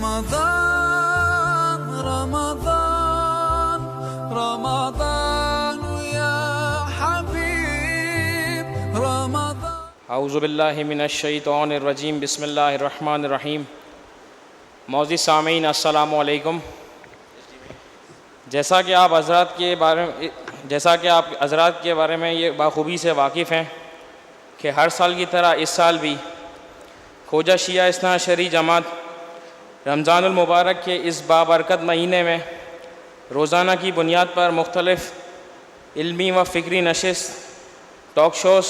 رمضان رمضان رمضان يا حبيب رمضان. اعوذ باللہ من الشیطان الرجیم. بسم اللہ الرحمن الرحیم. معزز سامعین السلام علیکم. جیسا کہ آپ حضرات کے بارے میں یہ بخوبی سے واقف ہیں کہ ہر سال کی طرح اس سال بھی کھوجہ شیعہ اثنا عشری جماعت رمضان المبارک کے اس بابرکت مہینے میں روزانہ کی بنیاد پر مختلف علمی و فکری نشست، ٹاک شوز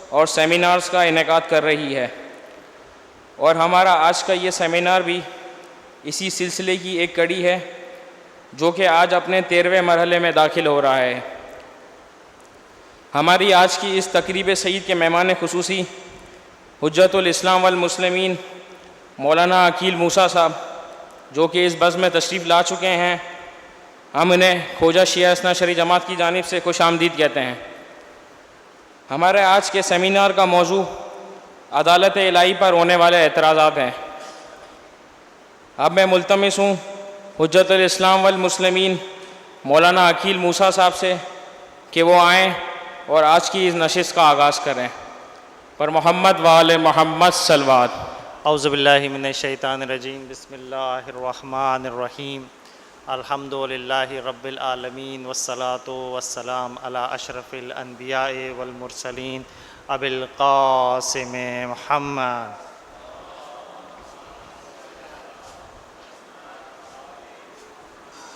اور سیمینارز کا انعقاد کر رہی ہے، اور ہمارا آج کا یہ سیمینار بھی اسی سلسلے کی ایک کڑی ہے جو کہ آج اپنے 13ویں مرحلے میں داخل ہو رہا ہے. ہماری آج کی اس تقریب سعید کے مہمان خصوصی حجت الاسلام والمسلمین مولانا عقیل موسیٰ صاحب جو کہ اس بزم میں تشریف لا چکے ہیں. ہم انہیں کھوجہ شیعہ اثنا عشری جماعت کی جانب سے خوش آمدید کہتے ہیں. ہمارے آج کے سیمینار کا موضوع عدالت الہی پر ہونے والے اعتراضات ہیں. اب میں ملتمس ہوں حجت الاسلام والمسلمین مولانا عقیل موسیٰ صاحب سے کہ وہ آئیں اور آج کی اس نشست کا آغاز کریں. پر محمد وآل محمد صلوات. اعوذ باللہ من الشیطان الرجیم. بسم اللہ الرحمن الرحیم. الحمدللہ رب العالمین والصلاة والسلام علی اشرف الانبیاء والمرسلین ابی القاسم محمد.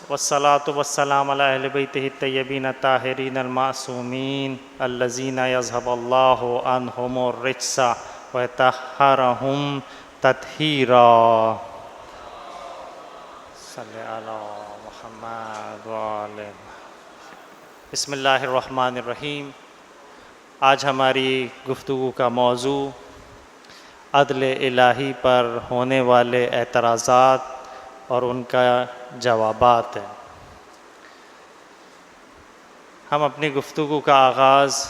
والصلاة والسلام علی اہل بیتہ الطیبین الطاہرین المعصومین الذین یذھب اللہ عنہم الرجس ویطہرہم تطہیرا. صلی علی محمد وعلی. بسم اللہ الرحمن الرحیم. آج ہماری گفتگو کا موضوع عدل الہی پر ہونے والے اعتراضات اور ان کا جوابات ہے. ہم اپنی گفتگو کا آغاز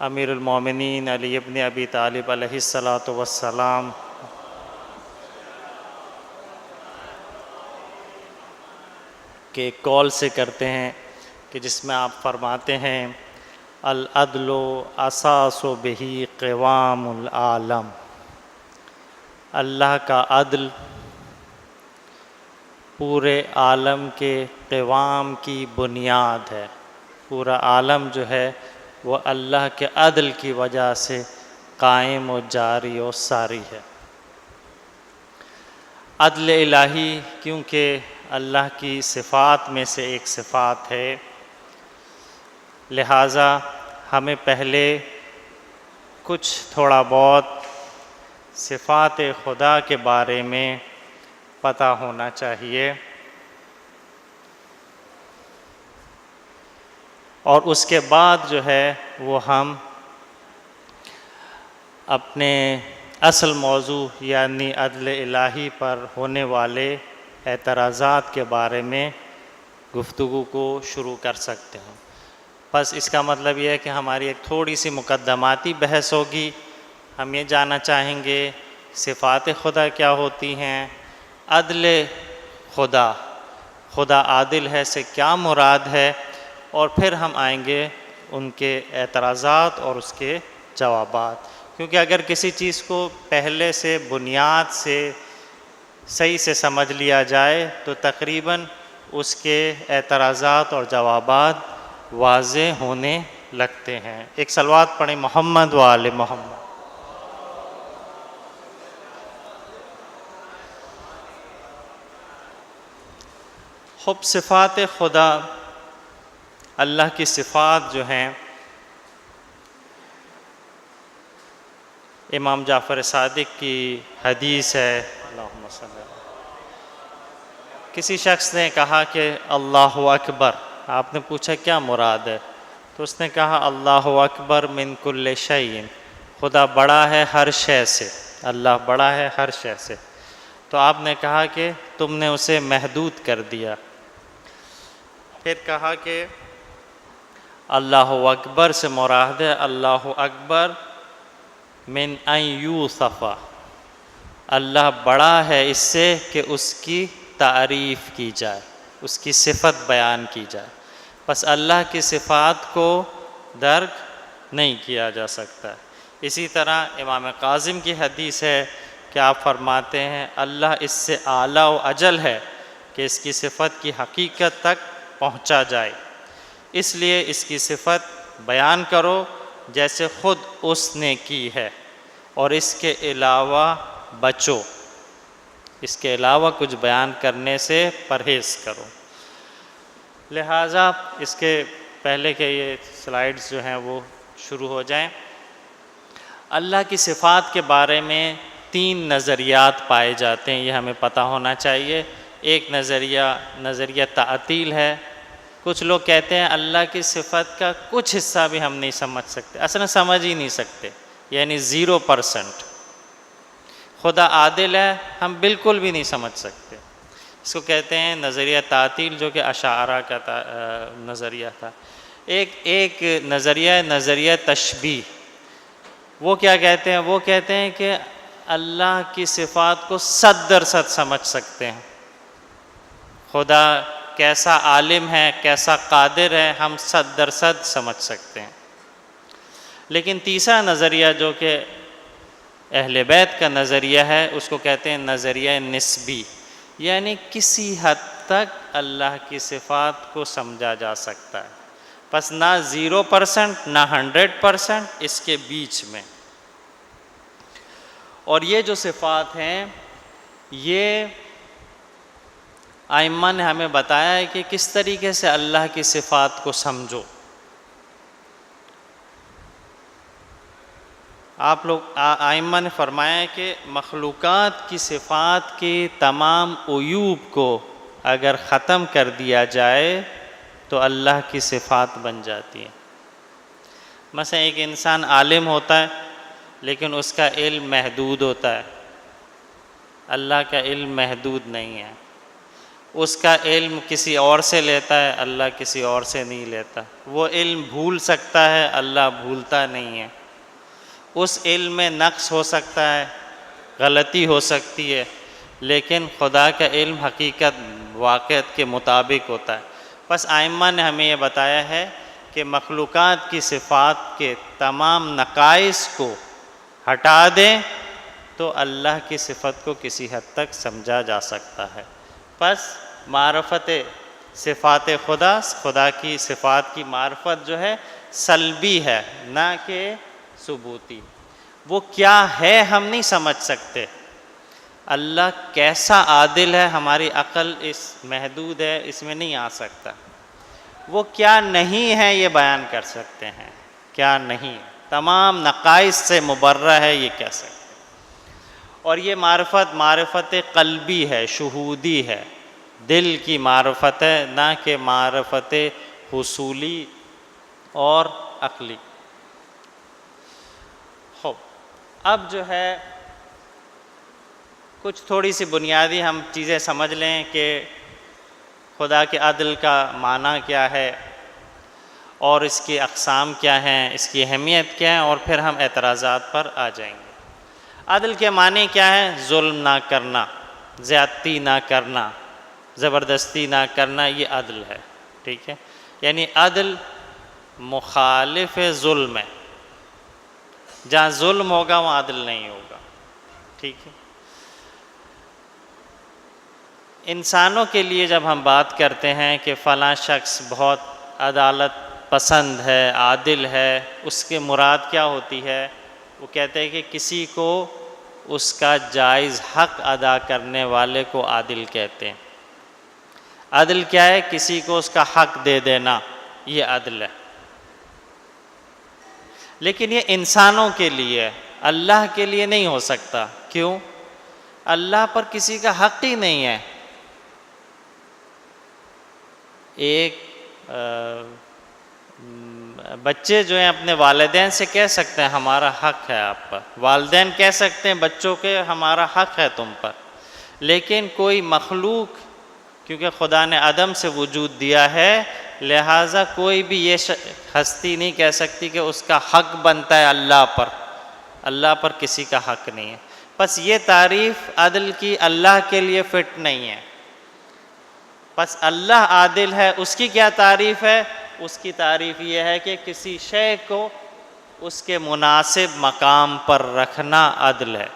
امیر المومنین علی ابن ابی طالب علیہ السلام کے قول سے کرتے ہیں کہ جس میں آپ فرماتے ہیں العدل اساس بہ قوام العالم. اللہ کا عدل پورے عالم کے قوام کی بنیاد ہے. پورا عالم جو ہے وہ اللہ کے عدل کی وجہ سے قائم و جاری و ساری ہے. عدل الہی کیونکہ اللہ کی صفات میں سے ایک صفات ہے، لہٰذا ہمیں پہلے کچھ تھوڑا بہت صفات خدا کے بارے میں پتہ ہونا چاہیے، اور اس کے بعد جو ہے وہ ہم اپنے اصل موضوع یعنی عدل الہی پر ہونے والے اعتراضات کے بارے میں گفتگو کو شروع کر سکتے ہیں. بس اس کا مطلب یہ ہے کہ ہماری ایک تھوڑی سی مقدماتی بحث ہوگی. ہم یہ جاننا چاہیں گے صفات خدا کیا ہوتی ہیں، عدل خدا عادل ہے سے کیا مراد ہے، اور پھر ہم آئیں گے ان کے اعتراضات اور اس کے جوابات. کیونکہ اگر کسی چیز کو پہلے سے بنیاد سے صحیح سے سمجھ لیا جائے تو تقریباً اس کے اعتراضات اور جوابات واضح ہونے لگتے ہیں. ایک صلوات پڑھیں محمد وآل محمد. خب صفات خدا، اللہ کی صفات جو ہیں، امام جعفر صادق کی حدیث ہے. اللہم صلی اللہ. کسی شخص نے کہا کہ اللہ اکبر. آپ نے پوچھا کیا مراد ہے؟ تو اس نے کہا اللہ اکبر من کل شیء. خدا بڑا ہے ہر شے سے، اللہ بڑا ہے ہر شے سے. تو آپ نے کہا کہ تم نے اسے محدود کر دیا. پھر کہا کہ اللہ اکبر سے مراد ہے اللہ اکبر من ان یوصف، اللہ بڑا ہے اس سے کہ اس کی تعریف کی جائے، اس کی صفت بیان کی جائے، بس اللہ کی صفات کو درک نہیں کیا جا سکتا۔ اسی طرح امام کاظم کی حدیث ہے کہ آپ فرماتے ہیں اللہ اس سے اعلیٰ و اجل ہے کہ اس کی صفت کی حقیقت تک پہنچا جائے، اس لیے اس کی صفت بیان کرو جیسے خود اس نے کی ہے، اور اس کے علاوہ بچو، اس کے علاوہ کچھ بیان کرنے سے پرہیز کرو۔ لہٰذا اس کے پہلے کہ یہ سلائیڈز جو ہیں وہ شروع ہو جائیں، اللہ کی صفات کے بارے میں 3 نظریات پائے جاتے ہیں، یہ ہمیں پتہ ہونا چاہیے۔ ایک نظریہ تعطیل ہے، کچھ لوگ کہتے ہیں اللہ کی صفت کا کچھ حصہ بھی ہم نہیں سمجھ سکتے، اصلا سمجھ ہی نہیں سکتے، یعنی 0%۔ خدا عادل ہے ہم بالکل بھی نہیں سمجھ سکتے، اس کو کہتے ہیں نظریہ تعطیل، جو کہ اشاعرہ کا نظریہ تھا۔ ایک نظریہ تشبیہ، وہ کیا کہتے ہیں؟ وہ کہتے ہیں کہ اللہ کی صفات کو 100% سمجھ سکتے ہیں، خدا کیسا عالم ہے، کیسا قادر ہے، ہم 100% سمجھ سکتے ہیں۔ لیکن تیسرا نظریہ جو کہ اہل بیت کا نظریہ ہے، اس کو کہتے ہیں نظریہ نسبی، یعنی کسی حد تک اللہ کی صفات کو سمجھا جا سکتا ہے، بس نہ 0% نہ 100%، اس کے بیچ میں۔ اور یہ جو صفات ہیں، یہ ائمہ نے ہمیں بتایا ہے کہ کس طریقے سے اللہ کی صفات کو سمجھو۔ آپ لوگ ائمہ نے فرمایا ہے کہ مخلوقات کی صفات کے تمام عیوب کو اگر ختم کر دیا جائے تو اللہ کی صفات بن جاتی ہیں۔ مثلا ایک انسان عالم ہوتا ہے لیکن اس کا علم محدود ہوتا ہے، اللہ کا علم محدود نہیں ہے، اس کا علم کسی اور سے لیتا ہے، اللہ کسی اور سے نہیں لیتا، وہ علم بھول سکتا ہے، اللہ بھولتا نہیں ہے، اس علم میں نقص ہو سکتا ہے، غلطی ہو سکتی ہے، لیکن خدا کا علم حقیقت واقعت کے مطابق ہوتا ہے۔ بس ائمہ نے ہمیں یہ بتایا ہے کہ مخلوقات کی صفات کے تمام نقائص کو ہٹا دیں تو اللہ کی صفت کو کسی حد تک سمجھا جا سکتا ہے۔ پس معرفت صفات خدا کی صفات کی معرفت جو ہے سلبی ہے، نہ کہ ثبوتی۔ وہ کیا ہے ہم نہیں سمجھ سکتے، اللہ کیسا عادل ہے ہماری عقل اس محدود ہے، اس میں نہیں آ سکتا۔ وہ کیا نہیں ہے یہ بیان کر سکتے ہیں، کیا نہیں، تمام نقائص سے مبرہ ہے یہ کہہ سکتے ہیں۔ اور یہ معرفت قلبی ہے، شہودی ہے، دل کی معرفت ہے، نہ کہ معرفت حصولی اور عقلی۔ اب جو ہے کچھ تھوڑی سی بنیادی ہم چیزیں سمجھ لیں کہ خدا کے عدل کا معنی کیا ہے اور اس کی اقسام کیا ہیں، اس کی اہمیت کیا ہے، اور پھر ہم اعتراضات پر آ جائیں گے۔ عدل کے معنی کیا ہے؟ ظلم نہ کرنا، زیادتی نہ کرنا، زبردستی نہ کرنا، یہ عدل ہے، ٹھیک ہے؟ یعنی عدل مخالف ظلم ہے، جہاں ظلم ہوگا وہاں عدل نہیں ہوگا، ٹھیک ہے؟ انسانوں کے لیے جب ہم بات کرتے ہیں کہ فلاں شخص بہت عدالت پسند ہے، عادل ہے، اس کے مراد کیا ہوتی ہے؟ وہ کہتے ہیں کہ کسی کو اس کا جائز حق ادا کرنے والے کو عادل کہتے ہیں۔ عدل کیا ہے؟ کسی کو اس کا حق دے دینا، یہ عدل ہے۔ لیکن یہ انسانوں کے لیے ہے، اللہ کے لیے نہیں ہو سکتا۔ کیوں؟ اللہ پر کسی کا حق ہی نہیں ہے۔ ایک بچے جو ہیں اپنے والدین سے کہہ سکتے ہیں ہمارا حق ہے آپ پر، والدین کہہ سکتے ہیں بچوں کے ہمارا حق ہے تم پر، لیکن کوئی مخلوق، کیونکہ خدا نے عدم سے وجود دیا ہے، لہٰذا کوئی بھی یہ ہستی نہیں کہہ سکتی کہ اس کا حق بنتا ہے اللہ پر۔ اللہ پر کسی کا حق نہیں ہے۔ بس یہ تعریف عدل کی اللہ کے لیے فٹ نہیں ہے. بس اللہ عادل ہے، اس کی کیا تعریف ہے؟ اس کی تعریف یہ ہے کہ کسی شے کو اس کے مناسب مقام پر رکھنا عدل ہے.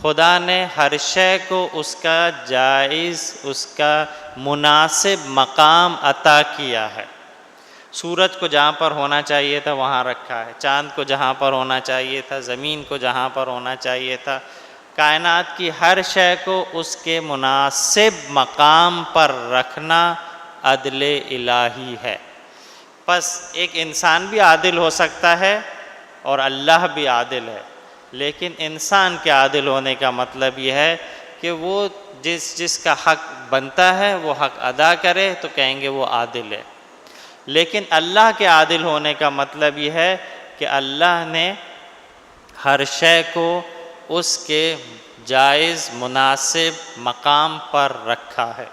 خدا نے ہر شے کو اس کا جائز، اس کا مناسب مقام عطا کیا ہے. سورج کو جہاں پر ہونا چاہیے تھا وہاں رکھا ہے، چاند کو جہاں پر ہونا چاہیے تھا، زمین کو جہاں پر ہونا چاہیے تھا. کائنات کی ہر شے کو اس کے مناسب مقام پر رکھنا عدل الہی ہے. بس ایک انسان بھی عادل ہو سکتا ہے اور اللہ بھی عادل ہے، لیکن انسان کے عادل ہونے کا مطلب یہ ہے کہ وہ جس کا حق بنتا ہے وہ حق ادا کرے تو کہیں گے وہ عادل ہے. لیکن اللہ کے عادل ہونے کا مطلب یہ ہے کہ اللہ نے ہر شے کو اس کے جائز مناسب مقام پر رکھا ہے.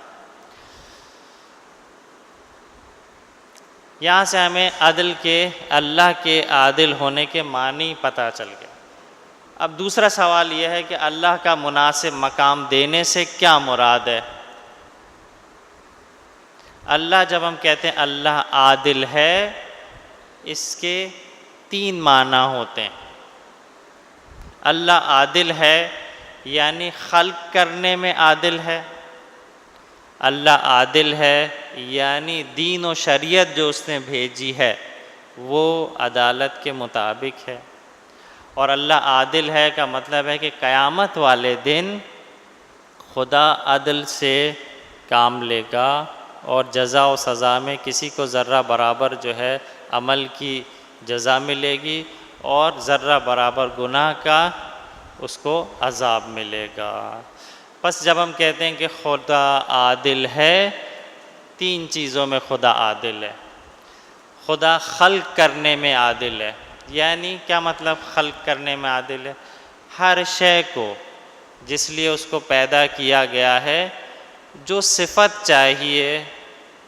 یہاں سے ہمیں عدل کے، اللہ کے عادل ہونے کے معنی پتہ چل گئے. اب دوسرا سوال یہ ہے کہ اللہ کا مناسب مقام دینے سے کیا مراد ہے؟ اللہ جب ہم کہتے ہیں اللہ عادل ہے، اس کے 3 معنی ہوتے ہیں. اللہ عادل ہے یعنی خلق کرنے میں عادل ہے. اللہ عادل ہے یعنی دین و شریعت جو اس نے بھیجی ہے وہ عدالت کے مطابق ہے. اور اللہ عادل ہے کا مطلب ہے کہ قیامت والے دن خدا عدل سے کام لے گا اور جزا و سزا میں کسی کو ذرہ برابر جو ہے عمل کی جزا ملے گی اور ذرہ برابر گناہ کا اس کو عذاب ملے گا. بس جب ہم کہتے ہیں کہ خدا عادل ہے، 3 چیزوں میں خدا عادل ہے. خدا خلق کرنے میں عادل ہے. یعنی کیا مطلب خلق کرنے میں عادل ہے؟ ہر شے کو جس لیے اس کو پیدا کیا گیا ہے، جو صفت چاہیے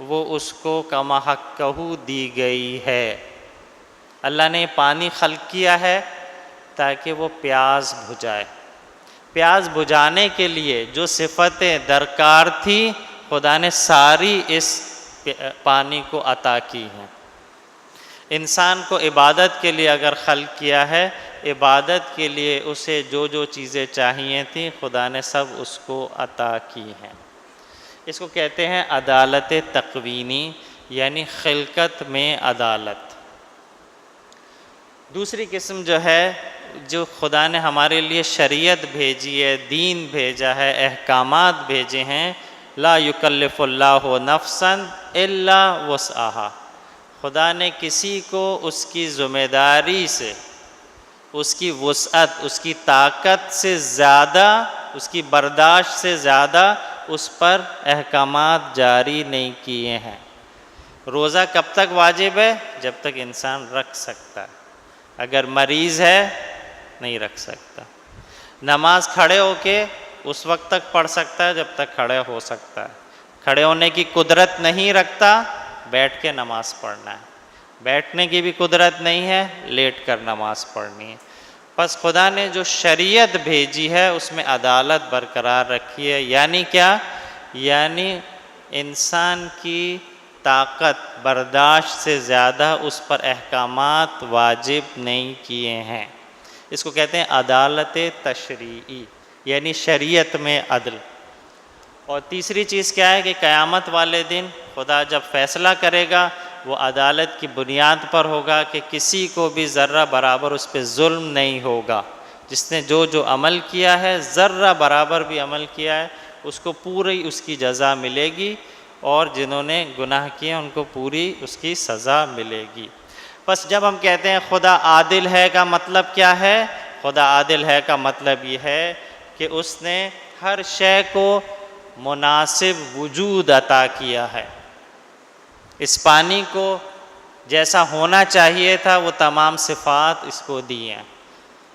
وہ اس کو کما حقہ دی گئی ہے. اللہ نے پانی خلق کیا ہے تاکہ وہ پیاس بجھائے. پیاس بجھانے کے لیے جو صفتیں درکار تھی خدا نے ساری اس پانی کو عطا کی ہیں. انسان کو عبادت کے لیے اگر خلق کیا ہے، عبادت کے لیے اسے جو جو چیزیں چاہیے تھیں خدا نے سب اس کو عطا کی ہیں. اس کو کہتے ہیں عدالت تقوینی، یعنی خلقت میں عدالت. دوسری قسم جو ہے، جو خدا نے ہمارے لیے شریعت بھیجی ہے، دین بھیجا ہے، احکامات بھیجے ہیں. لا یکلف اللہ نفسا الا وسعہا. خدا نے کسی کو اس کی ذمہ داری سے، اس کی وسعت، اس کی طاقت سے زیادہ، اس کی برداشت سے زیادہ اس پر احکامات جاری نہیں کیے ہیں. روزہ کب تک واجب ہے؟ جب تک انسان رکھ سکتا ہے. اگر مریض ہے نہیں رکھ سکتا. نماز کھڑے ہو کے اس وقت تک پڑھ سکتا ہے جب تک کھڑے ہو سکتا ہے. کھڑے ہونے کی قدرت نہیں رکھتا، بیٹھ کے نماز پڑھنا ہے. بیٹھنے کی بھی قدرت نہیں ہے، لیٹ کر نماز پڑھنی ہے. بس خدا نے جو شریعت بھیجی ہے اس میں عدالت برقرار رکھی ہے. یعنی کیا؟ یعنی انسان کی طاقت برداشت سے زیادہ اس پر احکامات واجب نہیں کیے ہیں. اس کو کہتے ہیں عدالت تشریعی، یعنی شریعت میں عدل. اور تیسری چیز کیا ہے کہ قیامت والے دن خدا جب فیصلہ کرے گا وہ عدالت کی بنیاد پر ہوگا کہ کسی کو بھی ذرہ برابر اس پہ ظلم نہیں ہوگا. جس نے جو جو عمل کیا ہے، ذرہ برابر بھی عمل کیا ہے، اس کو پوری اس کی جزا ملے گی، اور جنہوں نے گناہ کیے ان کو پوری اس کی سزا ملے گی. بس جب ہم کہتے ہیں خدا عادل ہے کا مطلب کیا ہے؟ خدا عادل ہے کا مطلب یہ ہے کہ اس نے ہر شے کو مناسب وجود عطا کیا ہے. اس پانی کو جیسا ہونا چاہیے تھا وہ تمام صفات اس کو دی ہیں.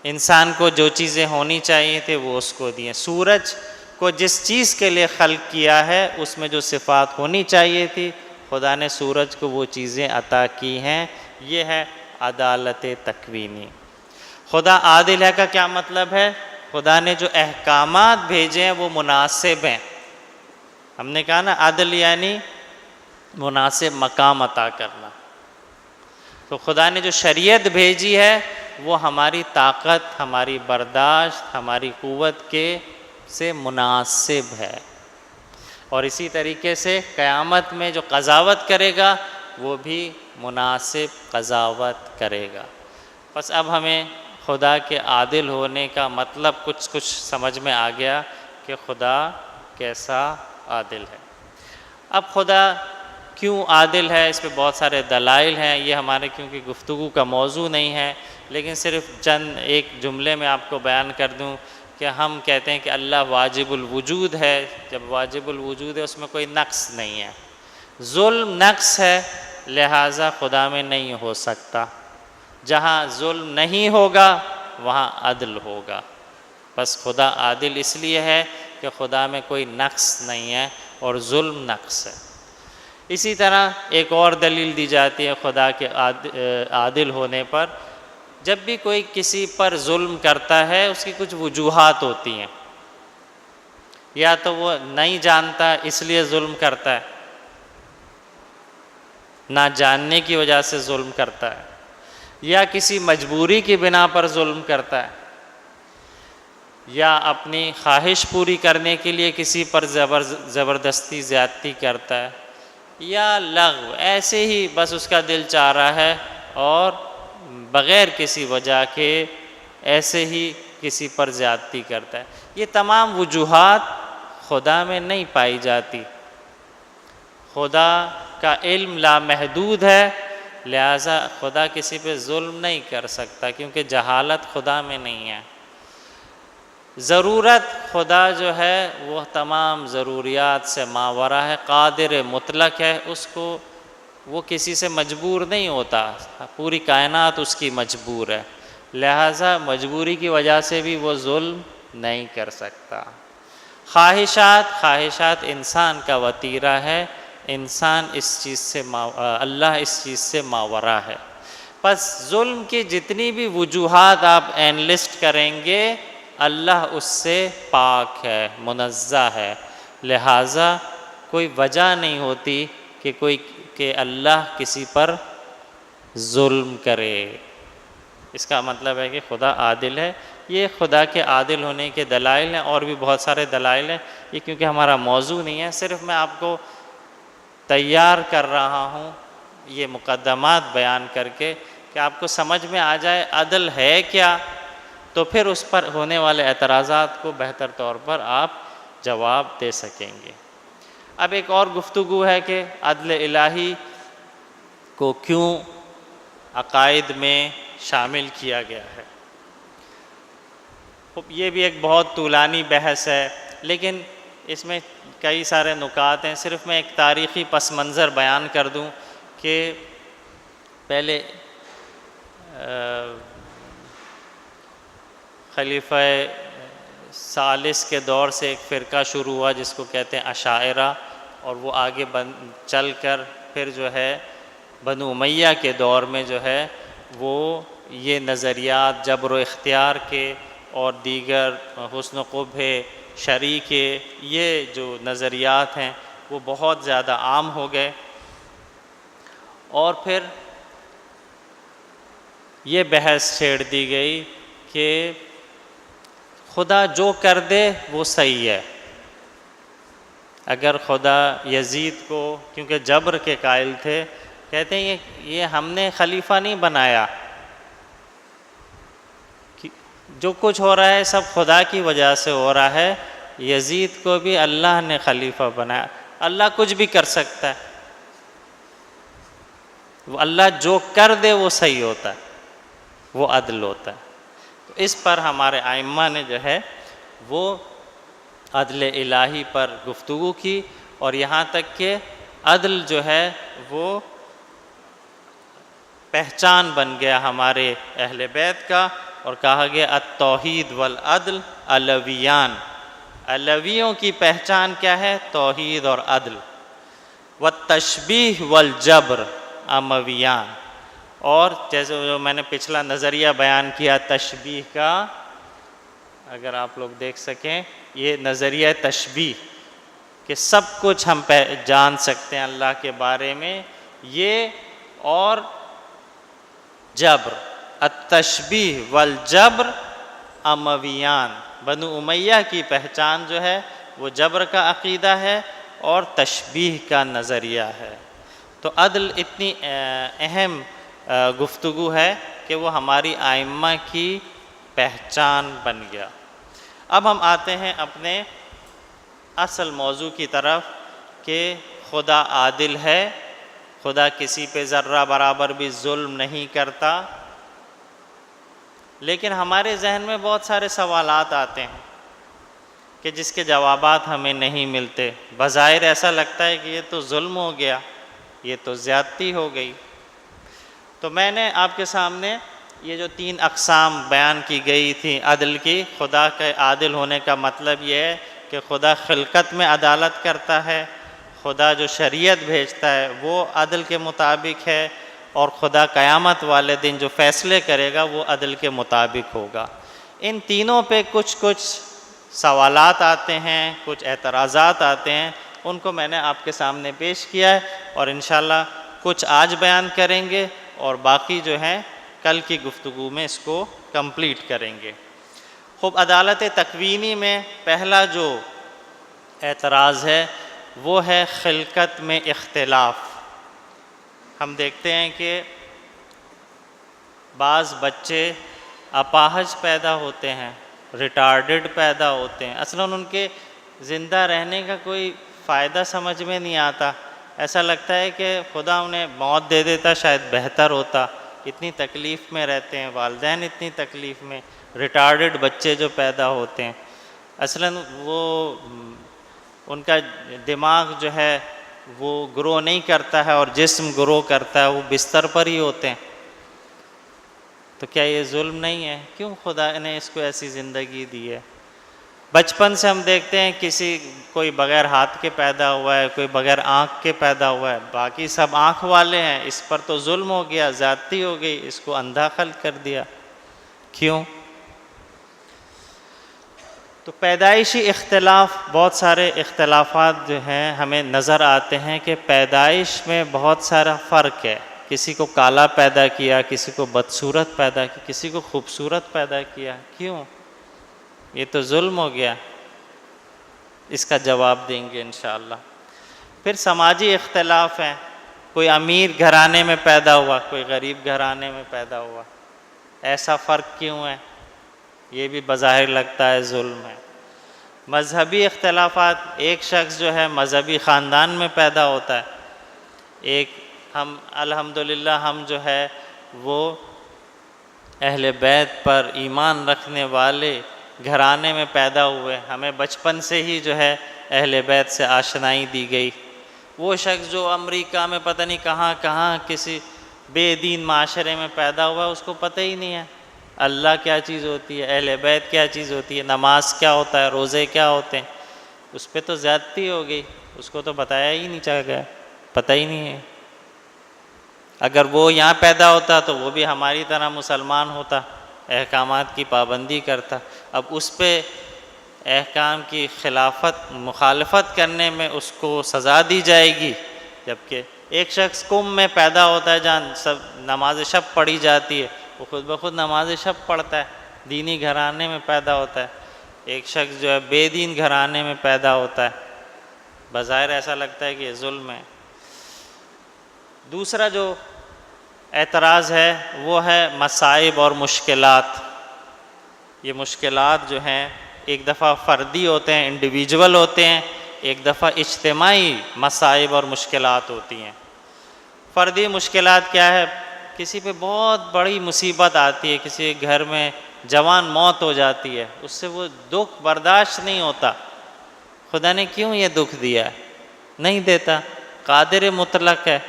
انسان کو جو چیزیں ہونی چاہیے تھے وہ اس کو دی ہیں. سورج کو جس چیز کے لیے خلق کیا ہے اس میں جو صفات ہونی چاہیے تھی خدا نے سورج کو وہ چیزیں عطا کی ہیں. یہ ہے عدالت تکوینی. خدا عادل ہے کا کیا مطلب ہے؟ خدا نے جو احکامات بھیجے ہیں وہ مناسب ہیں. ہم نے کہا نا عدل یعنی مناسب مقام عطا کرنا. تو خدا نے جو شریعت بھیجی ہے وہ ہماری طاقت، ہماری برداشت، ہماری قوت کے سے مناسب ہے. اور اسی طریقے سے قیامت میں جو قضاوت کرے گا وہ بھی مناسب قضاوت کرے گا. بس اب ہمیں خدا کے عادل ہونے کا مطلب کچھ سمجھ میں آ گیا کہ خدا کیسا عادل ہے. اب خدا کیوں عادل ہے، اس پہ بہت سارے دلائل ہیں. یہ ہمارے کیونکہ گفتگو کا موضوع نہیں ہے، لیکن صرف چند ایک جملے میں آپ کو بیان کر دوں کہ ہم کہتے ہیں کہ اللہ واجب الوجود ہے. جب واجب الوجود ہے اس میں کوئی نقص نہیں ہے. ظلم نقص ہے، لہٰذا خدا میں نہیں ہو سکتا. جہاں ظلم نہیں ہوگا وہاں عدل ہوگا. بس خدا عادل اس لیے ہے کہ خدا میں کوئی نقص نہیں ہے اور ظلم نقص ہے. اسی طرح ایک اور دلیل دی جاتی ہے خدا کے عادل ہونے پر. جب بھی کوئی کسی پر ظلم کرتا ہے اس کی کچھ وجوہات ہوتی ہیں. یا تو وہ نہیں جانتا اس لیے ظلم کرتا ہے، نہ جاننے کی وجہ سے ظلم کرتا ہے، یا کسی مجبوری کی بنا پر ظلم کرتا ہے، یا اپنی خواہش پوری کرنے کے لیے کسی پر زبردستی زیادتی کرتا ہے، یا لغو ایسے ہی بس اس کا دل چاہ رہا ہے اور بغیر کسی وجہ کے ایسے ہی کسی پر زیادتی کرتا ہے. یہ تمام وجوہات خدا میں نہیں پائی جاتی. خدا کا علم لامحدود ہے، لہٰذا خدا کسی پہ ظلم نہیں کر سکتا کیونکہ جہالت خدا میں نہیں ہے. ضرورت خدا جو ہے وہ تمام ضروریات سے ماورا ہے، قادر مطلق ہے. اس کو وہ کسی سے مجبور نہیں ہوتا، پوری کائنات اس کی مجبور ہے، لہٰذا مجبوری کی وجہ سے بھی وہ ظلم نہیں کر سکتا. خواہشات انسان کا وتیرہ ہے، انسان اس چیز سے اللہ اس چیز سے ماورا ہے. پس ظلم کی جتنی بھی وجوہات آپ اینلسٹ کریں گے اللہ اس سے پاک ہے، منزہ ہے، لہٰذا کوئی وجہ نہیں ہوتی کہ اللہ کسی پر ظلم کرے. اس کا مطلب ہے کہ خدا عادل ہے. یہ خدا کے عادل ہونے کے دلائل ہیں، اور بھی بہت سارے دلائل ہیں. یہ کیونکہ ہمارا موضوع نہیں ہے، صرف میں آپ کو تیار کر رہا ہوں یہ مقدمات بیان کر کے کہ آپ کو سمجھ میں آ جائے عدل ہے کیا، تو پھر اس پر ہونے والے اعتراضات کو بہتر طور پر آپ جواب دے سکیں گے. اب ایک اور گفتگو ہے کہ عدل الہی کو کیوں عقائد میں شامل کیا گیا ہے. یہ بھی ایک بہت طولانی بحث ہے، لیکن اس میں کئی سارے نکات ہیں. صرف میں ایک تاریخی پس منظر بیان کر دوں کہ پہلے خلیفہ ثالث کے دور سے ایک فرقہ شروع ہوا جس کو کہتے ہیں اشاعرہ، اور وہ آگے چل کر پھر جو ہے بنو امیہ کے دور میں جو ہے وہ یہ نظریات جبر و اختیار کے اور دیگر حسن و قبح شرعی کے یہ جو نظریات ہیں وہ بہت زیادہ عام ہو گئے. اور پھر یہ بحث چھیڑ دی گئی کہ خدا جو کر دے وہ صحیح ہے. اگر خدا یزید کو، کیونکہ جبر کے قائل تھے، کہتے ہیں یہ ہم نے خلیفہ نہیں بنایا، جو کچھ ہو رہا ہے سب خدا کی وجہ سے ہو رہا ہے. یزید کو بھی اللہ نے خلیفہ بنایا. اللہ کچھ بھی کر سکتا ہے، وہ اللہ جو کر دے وہ صحیح ہوتا ہے، وہ عدل ہوتا ہے. تو اس پر ہمارے ائمہ نے جو ہے وہ عدل الہی پر گفتگو کی، اور یہاں تک کہ عدل جو ہے وہ پہچان بن گیا ہمارے اہل بیت کا، اور کہا گیا التوحید والعدل علویان. علویوں کی پہچان کیا ہے؟ توحید اور عدل. والتشبیہ والجبر امویان. اور جیسے جو میں نے پچھلا نظریہ بیان کیا تشبیہ کا، اگر آپ لوگ دیکھ سکیں یہ نظریہ تشبیہ کہ سب کچھ ہم جان سکتے ہیں اللہ کے بارے میں، یہ اور جبر، التشبیہ والجبر امویان، بنو امیہ کی پہچان جو ہے وہ جبر کا عقیدہ ہے اور تشبیہ کا نظریہ ہے۔ تو عدل اتنی اہم گفتگو ہے کہ وہ ہماری ائمہ کی پہچان بن گیا۔ اب ہم آتے ہیں اپنے اصل موضوع کی طرف کہ خدا عادل ہے، خدا کسی پہ ذرہ برابر بھی ظلم نہیں کرتا، لیکن ہمارے ذہن میں بہت سارے سوالات آتے ہیں کہ جس کے جوابات ہمیں نہیں ملتے۔ بظاہر ایسا لگتا ہے کہ یہ تو ظلم ہو گیا، یہ تو زیادتی ہو گئی۔ تو میں نے آپ کے سامنے یہ جو 3 اقسام بیان کی گئی تھی عدل کی، خدا کے عادل ہونے کا مطلب یہ ہے کہ خدا خلقت میں عدالت کرتا ہے، خدا جو شریعت بھیجتا ہے وہ عدل کے مطابق ہے، اور خدا قیامت والے دن جو فیصلے کرے گا وہ عدل کے مطابق ہوگا۔ ان تینوں پہ کچھ سوالات آتے ہیں، کچھ اعتراضات آتے ہیں، ان کو میں نے آپ کے سامنے پیش کیا ہے، اور انشاءاللہ کچھ آج بیان کریں گے اور باقی جو ہیں کل کی گفتگو میں اس کو کمپلیٹ کریں گے۔ خوب عدالت تکوینی میں پہلا جو اعتراض ہے وہ ہے خلقت میں اختلاف۔ ہم دیکھتے ہیں کہ بعض بچے اپاہج پیدا ہوتے ہیں، ریٹارڈڈ پیدا ہوتے ہیں، اصلاً ان کے زندہ رہنے کا کوئی فائدہ سمجھ میں نہیں آتا، ایسا لگتا ہے کہ خدا انہیں موت دے دیتا شاید بہتر ہوتا، اتنی تکلیف میں رہتے ہیں، والدین اتنی تکلیف میں، ریٹارڈڈ بچے جو پیدا ہوتے ہیں، اصلاً وہ ان کا دماغ جو ہے وہ گرو نہیں کرتا ہے اور جسم گرو کرتا ہے، وہ بستر پر ہی ہوتے ہیں۔ تو کیا یہ ظلم نہیں ہے؟ کیوں خدا نے اس کو ایسی زندگی دی ہے؟ بچپن سے ہم دیکھتے ہیں کوئی بغیر ہاتھ کے پیدا ہوا ہے، کوئی بغیر آنکھ کے پیدا ہوا ہے، باقی سب آنکھ والے ہیں، اس پر تو ظلم ہو گیا، زیادتی ہو گئی، اس کو اندھا خلق کر دیا۔ کیوں؟ تو پیدائشی اختلاف، بہت سارے اختلافات جو ہیں ہمیں نظر آتے ہیں کہ پیدائش میں بہت سارا فرق ہے، کسی کو کالا پیدا کیا، کسی کو بدصورت پیدا کیا، کسی کو خوبصورت پیدا کیا۔ کیوں؟ یہ تو ظلم ہو گیا۔ اس کا جواب دیں گے انشاءاللہ۔ پھر سماجی اختلاف ہیں، کوئی امیر گھرانے میں پیدا ہوا، کوئی غریب گھرانے میں پیدا ہوا، ایسا فرق کیوں ہے؟ یہ بھی بظاہر لگتا ہے ظلم ہے۔ مذہبی اختلافات، ایک شخص جو ہے مذہبی خاندان میں پیدا ہوتا ہے، ہم الحمدللہ ہم جو ہے وہ اہل بیت پر ایمان رکھنے والے گھرانے میں پیدا ہوئے، ہمیں بچپن سے ہی جو ہے اہل بیت سے آشنائی دی گئی۔ وہ شخص جو امریکہ میں پتہ نہیں کہاں کسی بے دین معاشرے میں پیدا ہوا، اس کو پتہ ہی نہیں ہے اللہ کیا چیز ہوتی ہے، اہل بیت کیا چیز ہوتی ہے، نماز کیا ہوتا ہے، روزے کیا ہوتے ہیں، اس پہ تو زیادتی ہو گئی، اس کو تو بتایا ہی نہیں چاہ گیا، پتہ ہی نہیں ہے۔ اگر وہ یہاں پیدا ہوتا تو وہ بھی ہماری طرح مسلمان ہوتا، احکامات کی پابندی کرتا، اب اس پہ احکام کی مخالفت کرنے میں اس کو سزا دی جائے گی، جبکہ ایک شخص قم میں پیدا ہوتا ہے جہاں سب نماز شب پڑھی جاتی ہے، وہ خود بخود نماز شب پڑھتا ہے، دینی گھرانے میں پیدا ہوتا ہے۔ ایک شخص جو ہے بے دین گھرانے میں پیدا ہوتا ہے، بظاہر ایسا لگتا ہے کہ یہ ظلم ہے۔ دوسرا جو اعتراض ہے وہ ہے مصائب اور مشکلات۔ یہ مشکلات جو ہیں ایک دفعہ فردی ہوتے ہیں، انڈیویجول ہوتے ہیں، ایک دفعہ اجتماعی مصائب اور مشکلات ہوتی ہیں۔ فردی مشکلات کیا ہے؟ کسی پہ بہت بڑی مصیبت آتی ہے، کسی گھر میں جوان موت ہو جاتی ہے، اس سے وہ دکھ برداشت نہیں ہوتا، خدا نے کیوں یہ دکھ دیا ہے؟ نہیں دیتا، قادر مطلق ہے،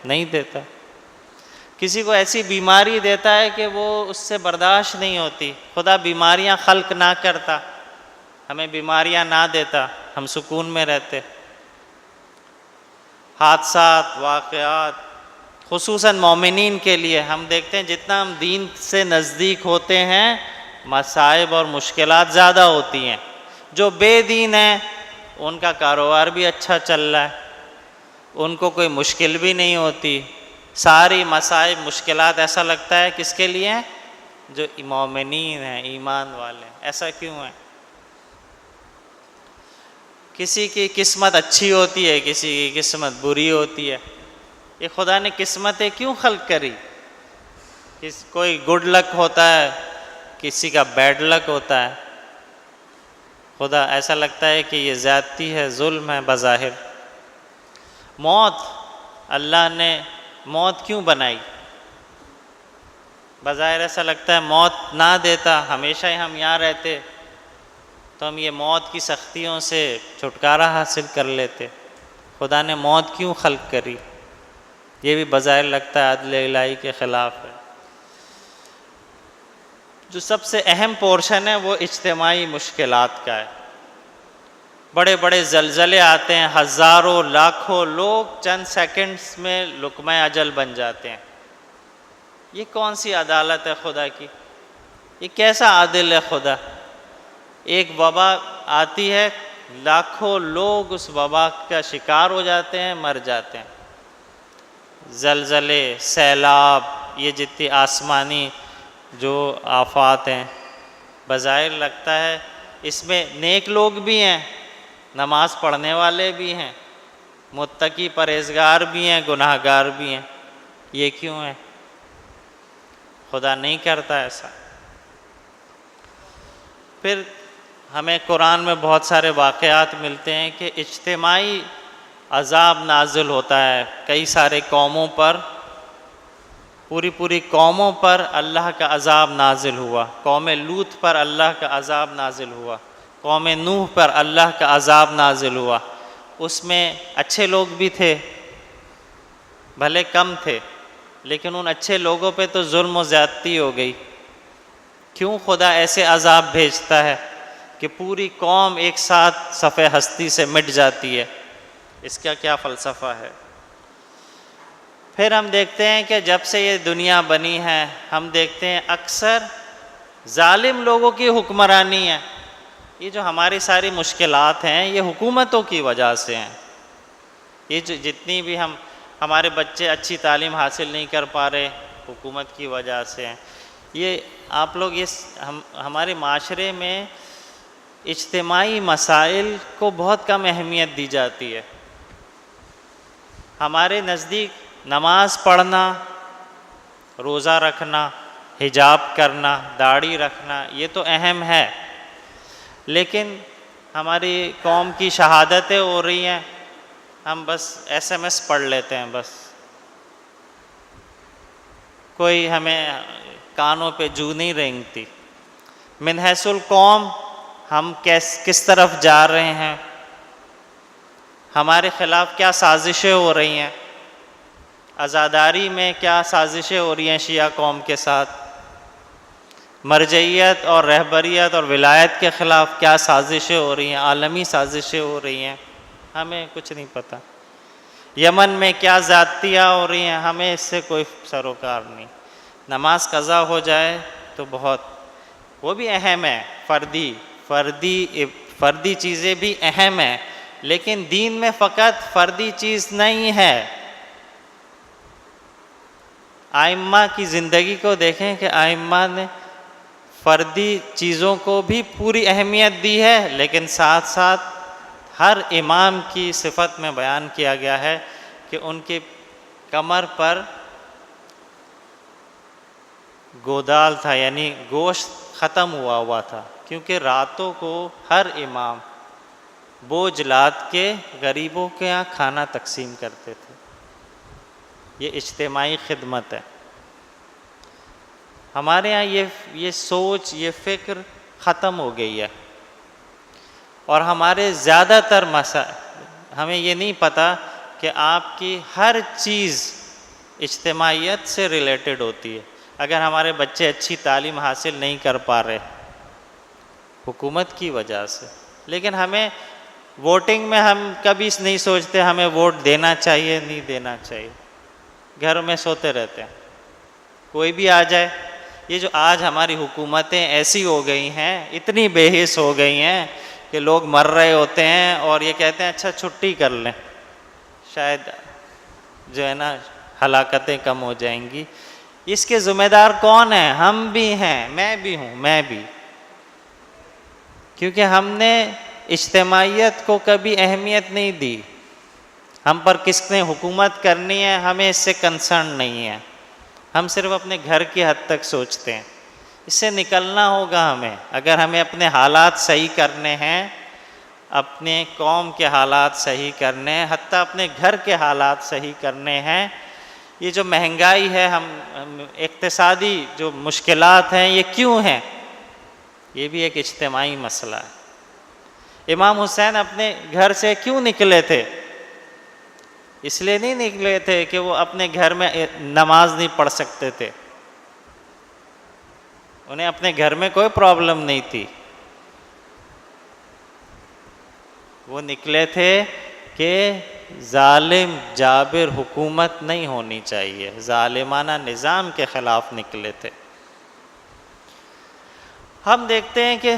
نہیں دیتا۔ کسی کو ایسی بیماری دیتا ہے کہ وہ اس سے برداشت نہیں ہوتی، خدا بیماریاں خلق نہ کرتا، ہمیں بیماریاں نہ دیتا، ہم سکون میں رہتے۔ حادثات، واقعات، خصوصاً مومنین کے لیے ہم دیکھتے ہیں جتنا ہم دین سے نزدیک ہوتے ہیں مصائب اور مشکلات زیادہ ہوتی ہیں. جو بے دین ہیں ان کا کاروبار بھی اچھا چل رہا ہے، ان کو کوئی مشکل بھی نہیں ہوتی. ساری مصائب مشکلات ایسا لگتا ہے کس کے لیے ہیں؟ جو مومنین ہیں، ایمان والے ہیں. ایسا کیوں ہے؟ کسی کی قسمت اچھی ہوتی ہے، کسی کی قسمت بری ہوتی ہے. یہ خدا نے قسمتیں کیوں خلق کری؟ کوئی گڈ لک ہوتا ہے، کسی کا بیڈ لک ہوتا ہے. خدا ایسا لگتا ہے کہ یہ زیادتی ہے، ظلم ہے بظاہر. موت، اللہ نے موت کیوں بنائی؟ بظاہر ایسا لگتا ہے موت نہ دیتا، ہمیشہ ہی ہم یہاں رہتے تو ہم یہ موت کی سختیوں سے چھٹکارا حاصل کر لیتے. خدا نے موت کیوں خلق کری؟ یہ بھی بظاہر لگتا ہے عدل الہی کے خلاف ہے. جو سب سے اہم پورشن ہے وہ اجتماعی مشکلات کا ہے. بڑے بڑے زلزلے آتے ہیں، ہزاروں لاکھوں لوگ چند سیکنڈز میں لقمہ اجل بن جاتے ہیں. یہ کون سی عدالت ہے خدا کی؟ یہ کیسا عادل ہے خدا؟ ایک وبا آتی ہے، لاکھوں لوگ اس وبا کا شکار ہو جاتے ہیں، مر جاتے ہیں. زلزلے، سیلاب، یہ جتنی آسمانی جو آفات ہیں، بظاہر لگتا ہے اس میں نیک لوگ بھی ہیں، نماز پڑھنے والے بھی ہیں، متقی پرہیزگار بھی ہیں، گناہ گار بھی ہیں. یہ کیوں ہے؟ خدا نہیں کرتا ایسا. پھر ہمیں قرآن میں بہت سارے واقعات ملتے ہیں کہ اجتماعی عذاب نازل ہوتا ہے کئی سارے قوموں پر. پوری قوموں پر اللہ کا عذاب نازل ہوا. قوم لوط پر اللہ کا عذاب نازل ہوا، قوم نوح پر اللہ کا عذاب نازل ہوا. اس میں اچھے لوگ بھی تھے، بھلے کم تھے، لیکن ان اچھے لوگوں پہ تو ظلم و زیادتی ہو گئی. کیوں خدا ایسے عذاب بھیجتا ہے کہ پوری قوم ایک ساتھ صفحہ ہستی سے مٹ جاتی ہے؟ اس کا کیا فلسفہ ہے؟ پھر ہم دیکھتے ہیں کہ جب سے یہ دنیا بنی ہے، ہم دیکھتے ہیں اکثر ظالم لوگوں کی حکمرانی ہے. یہ جو ہماری ساری مشکلات ہیں یہ حکومتوں کی وجہ سے ہیں. یہ جو جتنی بھی ہمارے بچے اچھی تعلیم حاصل نہیں کر پا رہے، حکومت کی وجہ سے ہیں. یہ آپ لوگ ہمارے معاشرے میں اجتماعی مسائل کو بہت کم اہمیت دی جاتی ہے. ہمارے نزدیک نماز پڑھنا، روزہ رکھنا، حجاب کرنا، داڑھی رکھنا یہ تو اہم ہے، لیکن ہماری قوم کی شہادتیں ہو رہی ہیں، ہم بس SMS پڑھ لیتے ہیں. بس کوئی ہمیں کانوں پہ جو نہیں رینگتی. من حیث القوم ہم کس طرف جا رہے ہیں، ہمارے خلاف کیا سازشیں ہو رہی ہیں، عزاداری میں کیا سازشیں ہو رہی ہیں شیعہ قوم کے ساتھ، مرجعیت اور رہبریت اور ولایت کے خلاف کیا سازشیں ہو رہی ہیں، عالمی سازشیں ہو رہی ہیں، ہمیں کچھ نہیں پتہ. یمن میں کیا زیادتیاں ہو رہی ہیں، ہمیں اس سے کوئی سروکار نہیں. نماز قضا ہو جائے تو بہت، وہ بھی اہم ہے، فردی چیزیں بھی اہم ہیں، لیکن دین میں فقط فردی چیز نہیں ہے. ائمہ کی زندگی کو دیکھیں کہ ائمہ نے فردی چیزوں کو بھی پوری اہمیت دی ہے، لیکن ساتھ ساتھ ہر امام کی صفت میں بیان کیا گیا ہے کہ ان کی کمر پر گودال تھا، یعنی گوشت ختم ہوا تھا، کیونکہ راتوں کو ہر امام بوجھ لاد کے غریبوں کے یہاں کھانا تقسیم کرتے تھے. یہ اجتماعی خدمت ہے. ہمارے یہاں یہ سوچ، یہ فکر ختم ہو گئی ہے، اور ہمارے زیادہ تر مسائل ہمیں یہ نہیں پتہ کہ آپ کی ہر چیز اجتماعیت سے ریلیٹڈ ہوتی ہے. اگر ہمارے بچے اچھی تعلیم حاصل نہیں کر پا رہے حکومت کی وجہ سے، لیکن ہمیں ووٹنگ میں ہم کبھی نہیں سوچتے ہمیں ووٹ دینا چاہیے نہیں دینا چاہیے، گھر میں سوتے رہتے ہیں. کوئی بھی آ جائے، یہ جو آج ہماری حکومتیں ایسی ہو گئی ہیں، اتنی بے حس ہو گئی ہیں کہ لوگ مر رہے ہوتے ہیں اور یہ کہتے ہیں اچھا چھٹی کر لیں، شاید جو ہے نا ہلاکتیں کم ہو جائیں گی۔ اس کے ذمہ دار کون ہیں؟ ہم بھی ہیں، میں بھی ہوں، میں بھی، کیونکہ ہم نے اجتماعیت کو کبھی اہمیت نہیں دی۔ ہم پر کس نے حکومت کرنی ہے ہمیں اس سے کنسرن نہیں ہے، ہم صرف اپنے گھر کی حد تک سوچتے ہیں۔ اس سے نکلنا ہوگا ہمیں، اگر ہمیں اپنے حالات صحیح کرنے ہیں، اپنے قوم کے حالات صحیح کرنے ہیں، حتیٰ اپنے گھر کے حالات صحیح کرنے ہیں۔ یہ جو مہنگائی ہے، ہم اقتصادی جو مشکلات ہیں، یہ کیوں ہیں؟ یہ بھی ایک اجتماعی مسئلہ ہے۔ امام حسین اپنے گھر سے کیوں نکلے تھے؟ اس لیے نہیں نکلے تھے کہ وہ اپنے گھر میں نماز نہیں پڑھ سکتے تھے، انہیں اپنے گھر میں کوئی پرابلم نہیں تھی، وہ نکلے تھے کہ ظالم جابر حکومت نہیں ہونی چاہیے، ظالمانہ نظام کے خلاف نکلے تھے۔ ہم دیکھتے ہیں کہ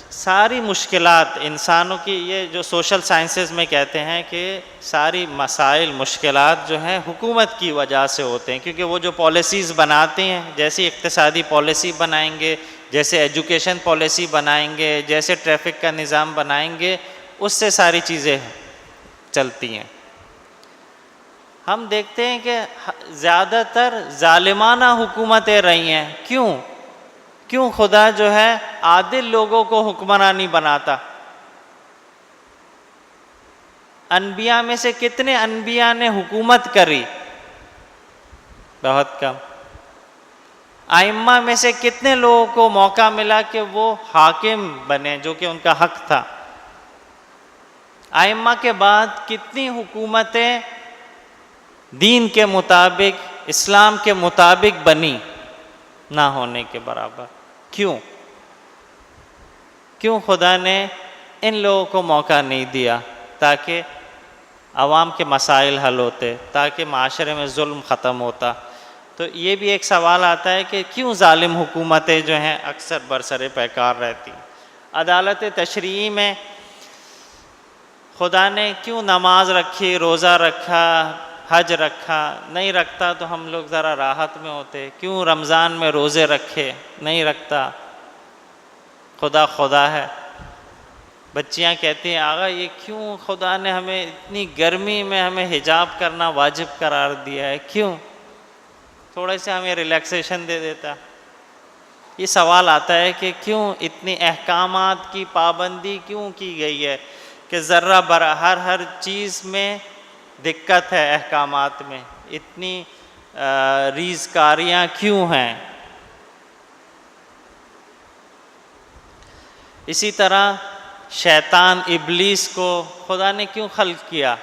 ساری مشکلات انسانوں کی، یہ جو سوشل سائنسز میں کہتے ہیں کہ ساری مسائل مشکلات جو ہیں حکومت کی وجہ سے ہوتے ہیں، کیونکہ وہ جو پالیسیز بناتے ہیں، جیسی اقتصادی پالیسی بنائیں گے، جیسے ایجوکیشن پالیسی بنائیں گے، جیسے ٹریفک کا نظام بنائیں گے، اس سے ساری چیزیں چلتی ہیں۔ ہم دیکھتے ہیں کہ زیادہ تر ظالمانہ حکومتیں رہی ہیں۔ کیوں خدا جو ہے عادل لوگوں کو حکمرانی بناتا؟ انبیاء میں سے کتنے انبیاء نے حکومت کری؟ بہت کم۔ ائمہ میں سے کتنے لوگوں کو موقع ملا کہ وہ حاکم بنے، جو کہ ان کا حق تھا؟ ائمہ کے بعد کتنی حکومتیں دین کے مطابق، اسلام کے مطابق بنی؟ نہ ہونے کے برابر۔ کیوں خدا نے ان لوگوں کو موقع نہیں دیا تاکہ عوام کے مسائل حل ہوتے، تاکہ معاشرے میں ظلم ختم ہوتا؟ تو یہ بھی ایک سوال آتا ہے کہ کیوں ظالم حکومتیں جو ہیں اکثر برسر پیکار رہتی؟ عدالت تشریعی میں خدا نے کیوں نماز رکھی، روزہ رکھا، حج رکھا؟ نہیں رکھتا تو ہم لوگ ذرا راحت میں ہوتے۔ کیوں رمضان میں روزے رکھے؟ نہیں رکھتا۔ خدا ہے۔ بچیاں کہتی ہیں آغا یہ کیوں خدا نے ہمیں اتنی گرمی میں ہمیں حجاب کرنا واجب قرار دیا ہے؟ کیوں؟ تھوڑے سے ہمیں ریلیکسیشن دے دیتا۔ یہ سوال آتا ہے کہ کیوں اتنی احکامات کی پابندی کیوں کی گئی ہے کہ ذرہ برا ہر چیز میں دقت ہے، احکامات میں اتنی ریزکاریاں کیوں ہیں؟ اسی طرح شیطان ابلیس کو خدا نے کیوں خلق کیا؟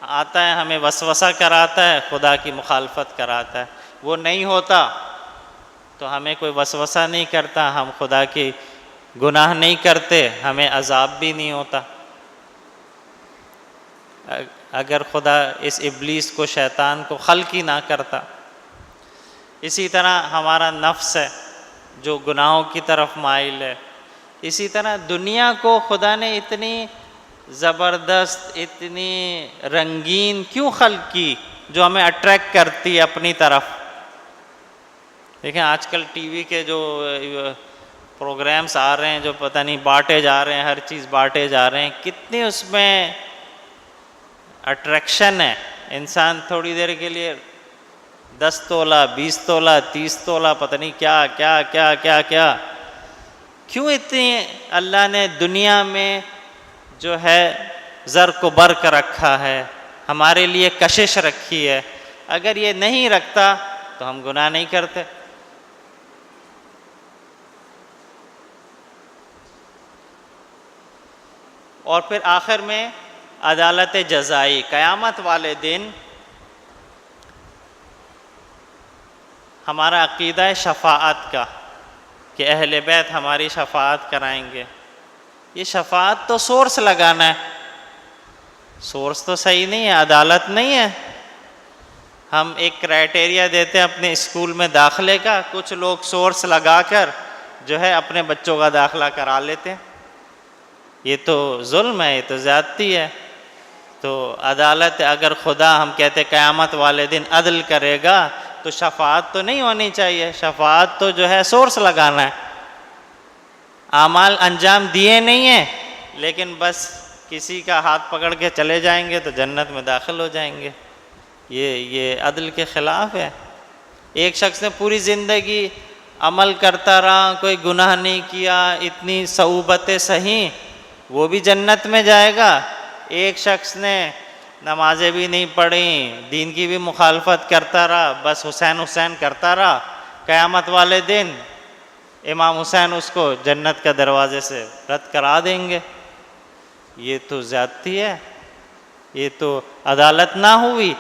آتا ہے ہمیں وسوسہ کراتا ہے، خدا کی مخالفت کراتا ہے۔ وہ نہیں ہوتا تو ہمیں کوئی وسوسہ نہیں کرتا، ہم خدا کی گناہ نہیں کرتے، ہمیں عذاب بھی نہیں ہوتا۔ اگر خدا اس ابلیس کو، شیطان کو خلق ہی نہ کرتا۔ اسی طرح ہمارا نفس ہے جو گناہوں کی طرف مائل ہے۔ اسی طرح دنیا کو خدا نے اتنی زبردست، اتنی رنگین کیوں خلق کی جو ہمیں اٹریکٹ کرتی ہے اپنی طرف؟ دیکھیں آج کل ٹی وی کے جو پروگرامز آ رہے ہیں، جو پتہ نہیں بانٹے جا رہے ہیں، ہر چیز بانٹے جا رہے ہیں، کتنی اس میں اٹریکشن ہے۔ انسان تھوڑی دیر کے لیے 10 تولہ 20 تولہ 30 تولہ پتہ نہیں کیا کیا کیا کیا کیا۔ کیوں اتنی اللہ نے دنیا میں جو ہے زر کو برق رکھا ہے، ہمارے لیے کشش رکھی ہے؟ اگر یہ نہیں رکھتا تو ہم گناہ نہیں کرتے۔ اور پھر آخر میں عدالت جزائی، قیامت والے دن ہمارا عقیدہ ہے شفاعت کا، کہ اہل بیت ہماری شفاعت کرائیں گے۔ یہ شفاعت تو سورس لگانا ہے، سورس تو صحیح نہیں ہے، عدالت نہیں ہے۔ ہم ایک کرائٹیریا دیتے ہیں اپنے اسکول میں داخلے کا، کچھ لوگ سورس لگا کر جو ہے اپنے بچوں کا داخلہ کرا لیتے ہیں. یہ تو ظلم ہے، یہ تو زیادتی ہے. تو عدالت، اگر خدا ہم کہتے قیامت والے دن عدل کرے گا تو شفاعت تو نہیں ہونی چاہیے. شفاعت تو جو ہے سورس لگانا ہے. اعمال انجام دیے نہیں ہیں لیکن بس کسی کا ہاتھ پکڑ کے چلے جائیں گے تو جنت میں داخل ہو جائیں گے. یہ عدل کے خلاف ہے. ایک شخص نے پوری زندگی عمل کرتا رہا، کوئی گناہ نہیں کیا، اتنی صعوبتیں سہیں، وہ بھی جنت میں جائے گا. ایک شخص نے نمازیں بھی نہیں پڑھیں، دین کی بھی مخالفت کرتا رہا، بس حسین حسین کرتا رہا، قیامت والے دن امام حسین اس کو جنت کا دروازے سے رد کرا دیں گے. یہ تو زیادتی ہے، یہ تو عدالت نہ ہوئی.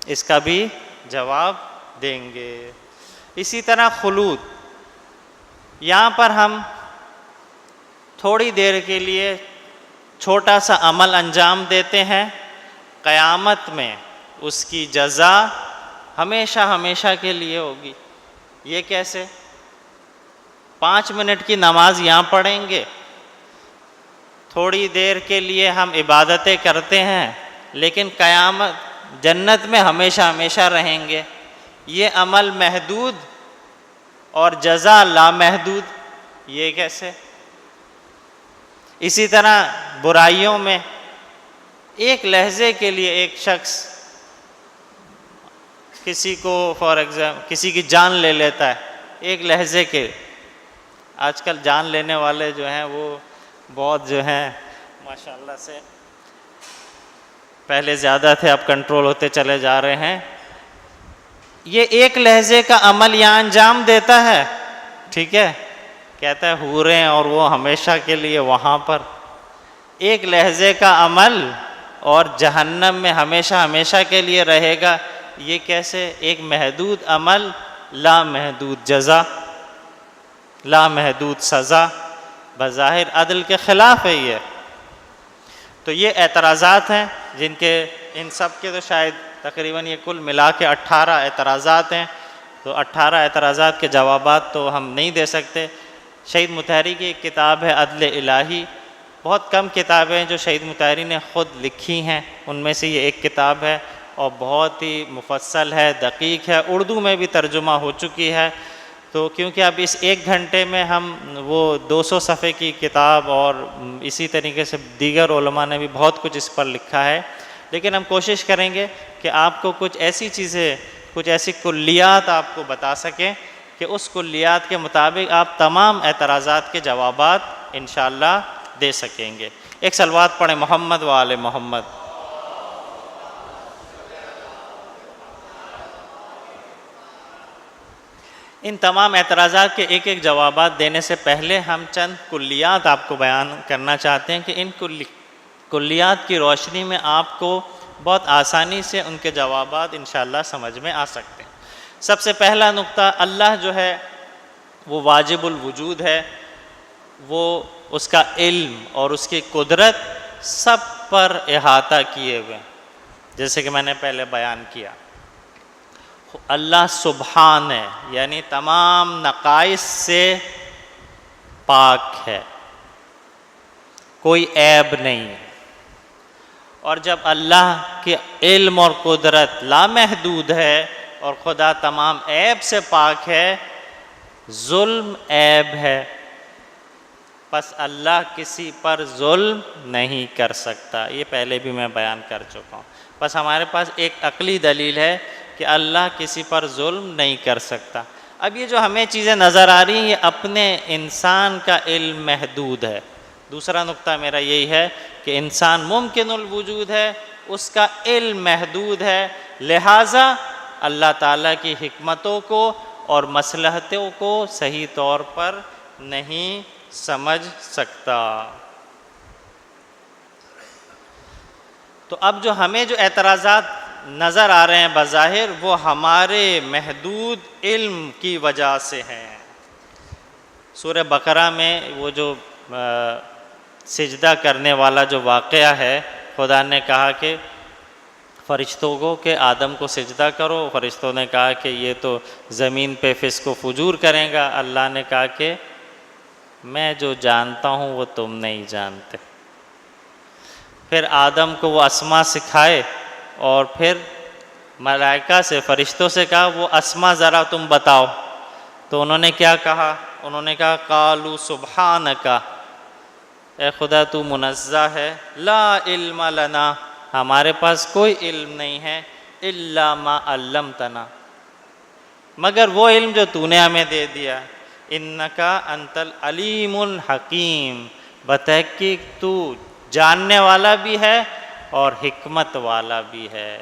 اس کا بھی جواب دیں گے. اسی طرح خلود، یہاں پر ہم تھوڑی دیر کے لیے چھوٹا سا عمل انجام دیتے ہیں، قیامت میں اس کی جزا ہمیشہ ہمیشہ کے لیے ہوگی. یہ کیسے؟ 5 منٹ کی نماز یہاں پڑھیں گے، تھوڑی دیر کے لیے ہم عبادتیں کرتے ہیں، لیکن قیامت جنت میں ہمیشہ ہمیشہ رہیں گے. یہ عمل محدود اور جزا لامحدود، یہ کیسے؟ اسی طرح برائیوں میں ایک لحظے کے لیے ایک شخص کسی کو فار ایگزامپل کسی کی جان لے لیتا ہے، ایک لحظے کے. آج کل جان لینے والے جو ہیں وہ بہت جو ہیں ماشاءاللہ سے، پہلے زیادہ تھے اب کنٹرول ہوتے چلے جا رہے ہیں. یہ ایک لحظے کا عمل یہاں انجام دیتا ہے، ٹھیک ہے، کہتا ہے حوریں اور وہ ہمیشہ کے لیے وہاں پر. ایک لحظے کا عمل اور جہنم میں ہمیشہ ہمیشہ کے لیے رہے گا. یہ کیسے؟ ایک محدود عمل، لامحدود جزا، لامحدود سزا. بظاہر عدل کے خلاف ہے یہ. تو یہ اعتراضات ہیں جن کے ان سب کے تو شاید تقریباً یہ کل ملا کے 18 اعتراضات ہیں. تو 18 اعتراضات کے جوابات تو ہم نہیں دے سکتے. شہید مطہری کی ایک کتاب ہے عدل الہی. بہت کم کتابیں جو شہید مطہری نے خود لکھی ہیں، ان میں سے یہ ایک کتاب ہے اور بہت ہی مفصل ہے، دقیق ہے، اردو میں بھی ترجمہ ہو چکی ہے. تو کیونکہ اب اس 1 گھنٹے میں ہم وہ 200 صفحے کی کتاب اور اسی طریقے سے دیگر علماء نے بھی بہت کچھ اس پر لکھا ہے، لیکن ہم کوشش کریں گے کہ آپ کو کچھ ایسی چیزیں، کچھ ایسی کلیات آپ کو بتا سکیں کہ اس کلیات کے مطابق آپ تمام اعتراضات کے جوابات انشاءاللہ دے سکیں گے. ایک صلوات پڑھیں محمد و آل محمد. ان تمام اعتراضات کے ایک ایک جوابات دینے سے پہلے ہم چند کلیات آپ کو بیان کرنا چاہتے ہیں کہ ان کلیات کی روشنی میں آپ کو بہت آسانی سے ان کے جوابات انشاءاللہ سمجھ میں آ سکتے ہیں. سب سے پہلا نقطہ، اللہ جو ہے وہ واجب الوجود ہے، وہ اس کا علم اور اس کی قدرت سب پر احاطہ کیے ہوئے، جیسے کہ میں نے پہلے بیان کیا. اللہ سبحان ہے، یعنی تمام نقائص سے پاک ہے، کوئی عیب نہیں. اور جب اللہ کے علم اور قدرت لامحدود ہے اور خدا تمام عیب سے پاک ہے، ظلم عیب ہے، پس اللہ کسی پر ظلم نہیں کر سکتا. یہ پہلے بھی میں بیان کر چکا ہوں. بس ہمارے پاس ایک عقلی دلیل ہے کہ اللہ کسی پر ظلم نہیں کر سکتا. اب یہ جو ہمیں چیزیں نظر آ رہی ہیں یہ اپنے انسان کا علم محدود ہے. دوسرا نقطہ میرا یہی ہے کہ انسان ممکن الوجود ہے، اس کا علم محدود ہے، لہٰذا اللہ تعالیٰ کی حکمتوں کو اور مصلحتوں کو صحیح طور پر نہیں سمجھ سکتا. تو اب جو ہمیں جو اعتراضات نظر آ رہے ہیں بظاہر وہ ہمارے محدود علم کی وجہ سے ہیں. سورہ بقرہ میں وہ جو سجدہ کرنے والا جو واقعہ ہے، خدا نے کہا کہ فرشتوں کو کہ آدم کو سجدہ کرو. فرشتوں نے کہا کہ یہ تو زمین پہ فسق و فجور کرے گا. اللہ نے کہا کہ میں جو جانتا ہوں وہ تم نہیں جانتے. پھر آدم کو وہ اسما سکھائے اور پھر ملائکہ سے فرشتوں سے کہا وہ اسما ذرا تم بتاؤ. تو انہوں نے کیا کہا؟ انہوں نے کہا قالوا سبحانک، اے خدا تو منزہ ہے، لا علم لنا، ہمارے پاس کوئی علم نہیں ہے، الا ما علمتنا، مگر وہ علم جو تو نے ہمیں دے دیا. انک انت العلیم الحکیم، بتحقیق تو جاننے والا بھی ہے اور حکمت والا بھی ہے.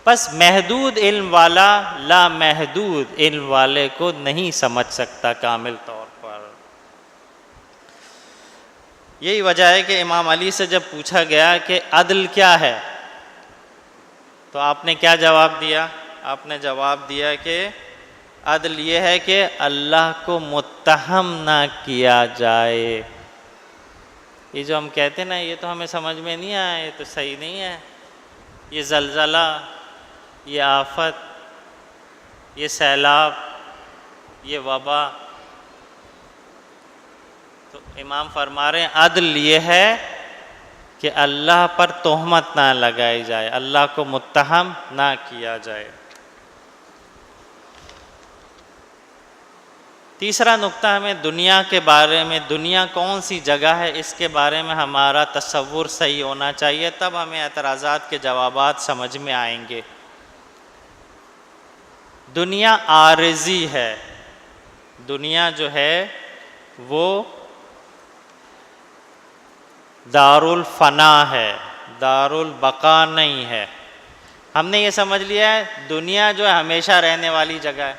بس محدود علم والا لا محدود علم والے کو نہیں سمجھ سکتا کامل طور پر. یہی وجہ ہے کہ امام علی سے جب پوچھا گیا کہ عدل کیا ہے تو آپ نے کیا جواب دیا؟ آپ نے جواب دیا کہ عدل یہ ہے کہ اللہ کو متہم نہ کیا جائے. یہ جو ہم کہتے ہیں نا یہ تو ہمیں سمجھ میں نہیں آیا، یہ تو صحیح نہیں ہے، یہ زلزلہ، یہ آفت، یہ سیلاب، یہ وبا. تو امام فرما رہے ہیں عدل یہ ہے کہ اللہ پر تہمت نہ لگائی جائے، اللہ کو متہم نہ کیا جائے. تیسرا نقطہ ہمیں دنیا کے بارے میں، دنیا کون سی جگہ ہے اس کے بارے میں ہمارا تصور صحیح ہونا چاہیے، تب ہمیں اعتراضات کے جوابات سمجھ میں آئیں گے. دنیا عارضی ہے، دنیا جو ہے وہ دار الفنا ہے، دار البقا نہیں ہے. ہم نے یہ سمجھ لیا ہے دنیا جو ہے ہمیشہ رہنے والی جگہ ہے،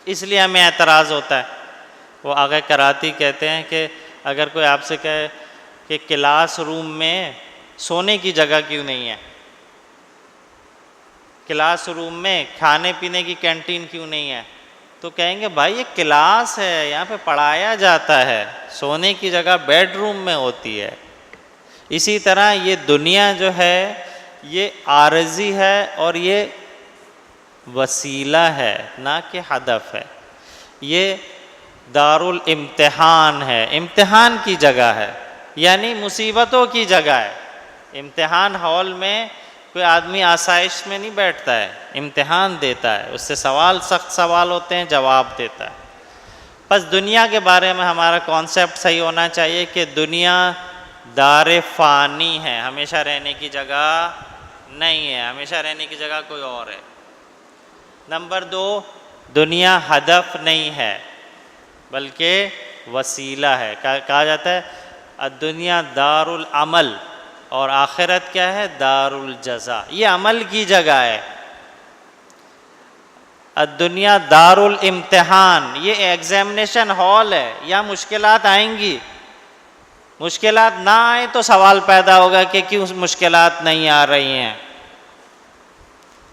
اس لیے ہمیں اعتراض ہوتا ہے. وہ آگے کراتی کہتے ہیں کہ اگر کوئی آپ سے کہے کہ کلاس روم میں سونے کی جگہ کیوں نہیں ہے، کلاس روم میں کھانے پینے کی کینٹین کیوں نہیں ہے، تو کہیں گے بھائی یہ کلاس ہے، یہاں پہ پڑھایا جاتا ہے، سونے کی جگہ بیڈ روم میں ہوتی ہے. اسی طرح یہ دنیا جو ہے یہ عارضی ہے اور یہ وسیلہ ہے نہ کہ ہدف ہے. یہ دار الامتحان ہے، امتحان کی جگہ ہے، یعنی مصیبتوں کی جگہ ہے. امتحان ہال میں کوئی آدمی آسائش میں نہیں بیٹھتا ہے، امتحان دیتا ہے، اس سے سوال، سخت سوال ہوتے ہیں، جواب دیتا ہے. بس دنیا کے بارے میں ہمارا کانسیپٹ صحیح ہونا چاہیے کہ دنیا دار فانی ہے، ہمیشہ رہنے کی جگہ نہیں ہے، ہمیشہ رہنے کی جگہ کوئی اور ہے. نمبر 2، دنیا ہدف نہیں ہے بلکہ وسیلہ ہے. کہا جاتا ہے الدنیا دار العمل، اور آخرت کیا ہے؟ دار الجزا، یہ عمل کی جگہ ہے. الدنیا دار الامتحان، یہ ایگزامینیشن ہال ہے، یہاں مشکلات آئیں گی. مشکلات نہ آئیں تو سوال پیدا ہوگا کہ کیوں مشکلات نہیں آ رہی ہیں.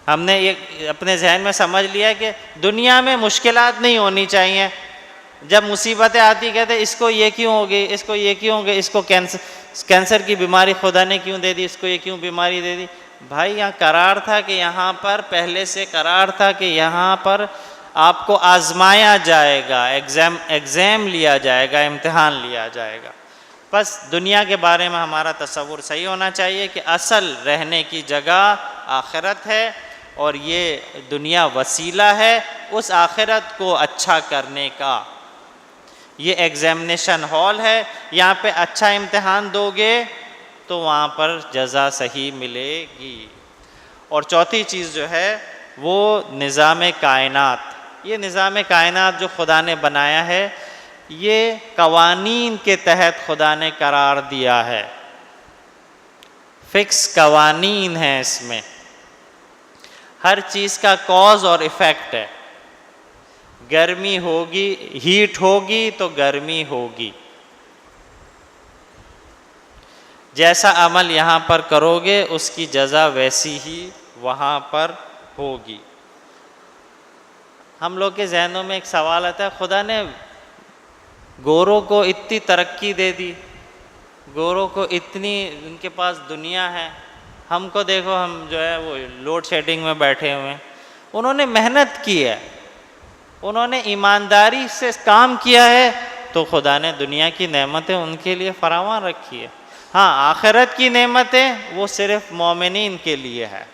ہم نے یہ اپنے ذہن میں سمجھ لیا کہ دنیا میں مشکلات نہیں ہونی چاہیے. جب مصیبتیں آتی کہتے اس کو یہ کیوں ہو گئی، اس کو یہ کیوں ہو گئی، اس کو کینسر کی بیماری خدا نے کیوں دے دی، اس کو یہ کیوں بیماری دے دی. بھائی یہاں قرار تھا کہ یہاں پر پہلے سے قرار تھا کہ یہاں پر آپ کو آزمایا جائے گا، ایگزام لیا جائے گا، امتحان لیا جائے گا. بس دنیا کے بارے میں ہمارا تصور صحیح ہونا چاہیے کہ اصل رہنے کی جگہ آخرت ہے اور یہ دنیا وسیلہ ہے اس آخرت کو اچھا کرنے کا. یہ ایگزامینیشن ہال ہے، یہاں پہ اچھا امتحان دو گے تو وہاں پر جزا صحیح ملے گی. اور چوتھی چیز جو ہے وہ نظام کائنات. یہ نظام کائنات جو خدا نے بنایا ہے یہ قوانین کے تحت خدا نے قرار دیا ہے، فکس قوانین ہیں. اس میں ہر چیز کا کاز اور ایفیکٹ ہے. گرمی ہوگی، ہیٹ ہوگی تو گرمی ہوگی. جیسا عمل یہاں پر کرو گے اس کی جزا ویسی ہی وہاں پر ہوگی. ہم لوگ کے ذہنوں میں ایک سوال آتا ہے خدا نے گوروں کو اتنی ترقی دے دی، گوروں کو اتنی ان کے پاس دنیا ہے، ہم کو دیکھو، ہم جو ہے وہ لوڈ شیڈنگ میں بیٹھے ہوئے ہیں، انہوں نے محنت کی ہے، انہوں نے ایمانداری سے کام کیا ہے، تو خدا نے دنیا کی نعمتیں ان کے لیے فراوان رکھی ہے۔ ہاں، آخرت کی نعمتیں وہ صرف مومنین کے لیے ہے۔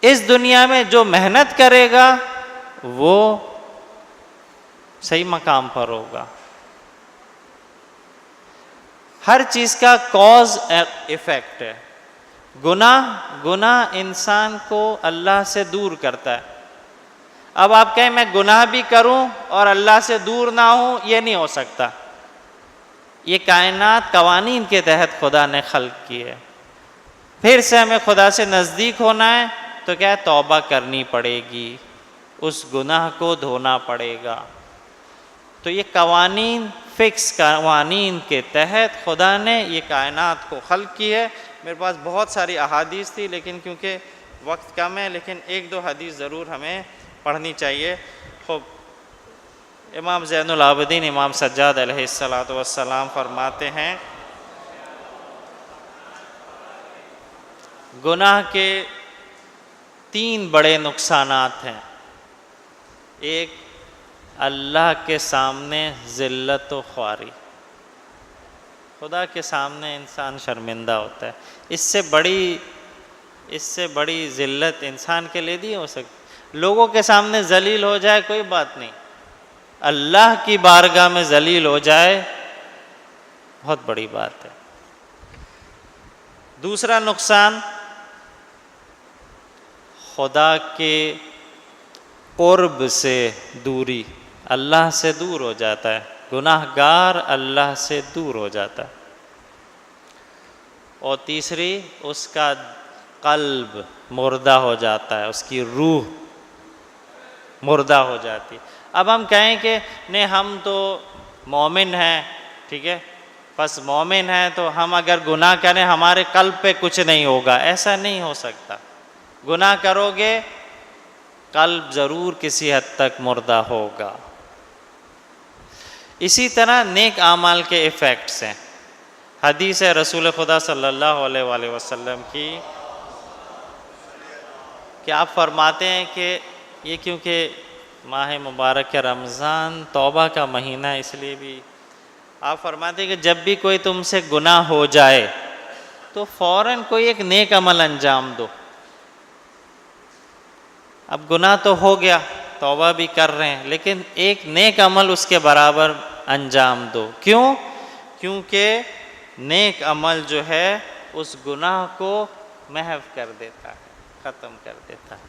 اس دنیا میں جو محنت کرے گا وہ صحیح مقام پر ہوگا۔ ہر چیز کا کاز ایفیکٹ ہے۔ گناہ انسان کو اللہ سے دور کرتا ہے۔ اب آپ کہیں میں گناہ بھی کروں اور اللہ سے دور نہ ہوں، یہ نہیں ہو سکتا۔ یہ کائنات قوانین کے تحت خدا نے خلق کی ہے۔ پھر سے ہمیں خدا سے نزدیک ہونا ہے تو کیا ہے؟ توبہ کرنی پڑے گی، اس گناہ کو دھونا پڑے گا۔ تو یہ قوانین، فکس قوانین کے تحت خدا نے یہ کائنات کو خلق کی ہے۔ میرے پاس بہت ساری احادیث تھی، لیکن کیونکہ وقت کم ہے، لیکن ایک دو حدیث ضرور ہمیں پڑھنی چاہیے۔ خوب، امام زین العابدین امام سجاد علیہ السلام فرماتے ہیں، گناہ کے 3 بڑے نقصانات ہیں۔ ایک، اللہ کے سامنے ذلت و خواری، خدا کے سامنے انسان شرمندہ ہوتا ہے۔ اس سے بڑی ذلت انسان کے لیے نہیں ہو سکتی۔ لوگوں کے سامنے ذلیل ہو جائے کوئی بات نہیں، اللہ کی بارگاہ میں ذلیل ہو جائے بہت بڑی بات ہے۔ دوسرا نقصان، خدا کے قرب سے دوری، اللہ سے دور ہو جاتا ہے، گناہ گار اللہ سے دور ہو جاتا ہے۔ اور تیسری، اس کا قلب مردہ ہو جاتا ہے، اس کی روح مردہ ہو جاتی۔ اب ہم کہیں کہ نہیں ہم تو مومن ہیں، ٹھیک ہے، بس مومن ہیں تو ہم اگر گناہ کریں ہمارے قلب پہ کچھ نہیں ہوگا، ایسا نہیں ہو سکتا۔ گناہ کرو گے قلب ضرور کسی حد تک مردہ ہوگا۔ اسی طرح نیک اعمال کے ایفیکٹس ہیں۔ حدیث ہے رسول خدا صلی اللہ علیہ وآلہ وسلم کی کہ آپ فرماتے ہیں کہ یہ کیونکہ ماہ مبارک رمضان توبہ کا مہینہ ہے، اس لیے بھی آپ فرماتے ہیں کہ جب بھی کوئی تم سے گناہ ہو جائے تو فوراً کوئی ایک نیک عمل انجام دو۔ اب گناہ تو ہو گیا، توبہ بھی کر رہے ہیں، لیکن ایک نیک عمل اس کے برابر انجام دو۔ کیوں؟ کیونکہ نیک عمل جو ہے اس گناہ کو محو کر دیتا ہے، ختم کر دیتا ہے۔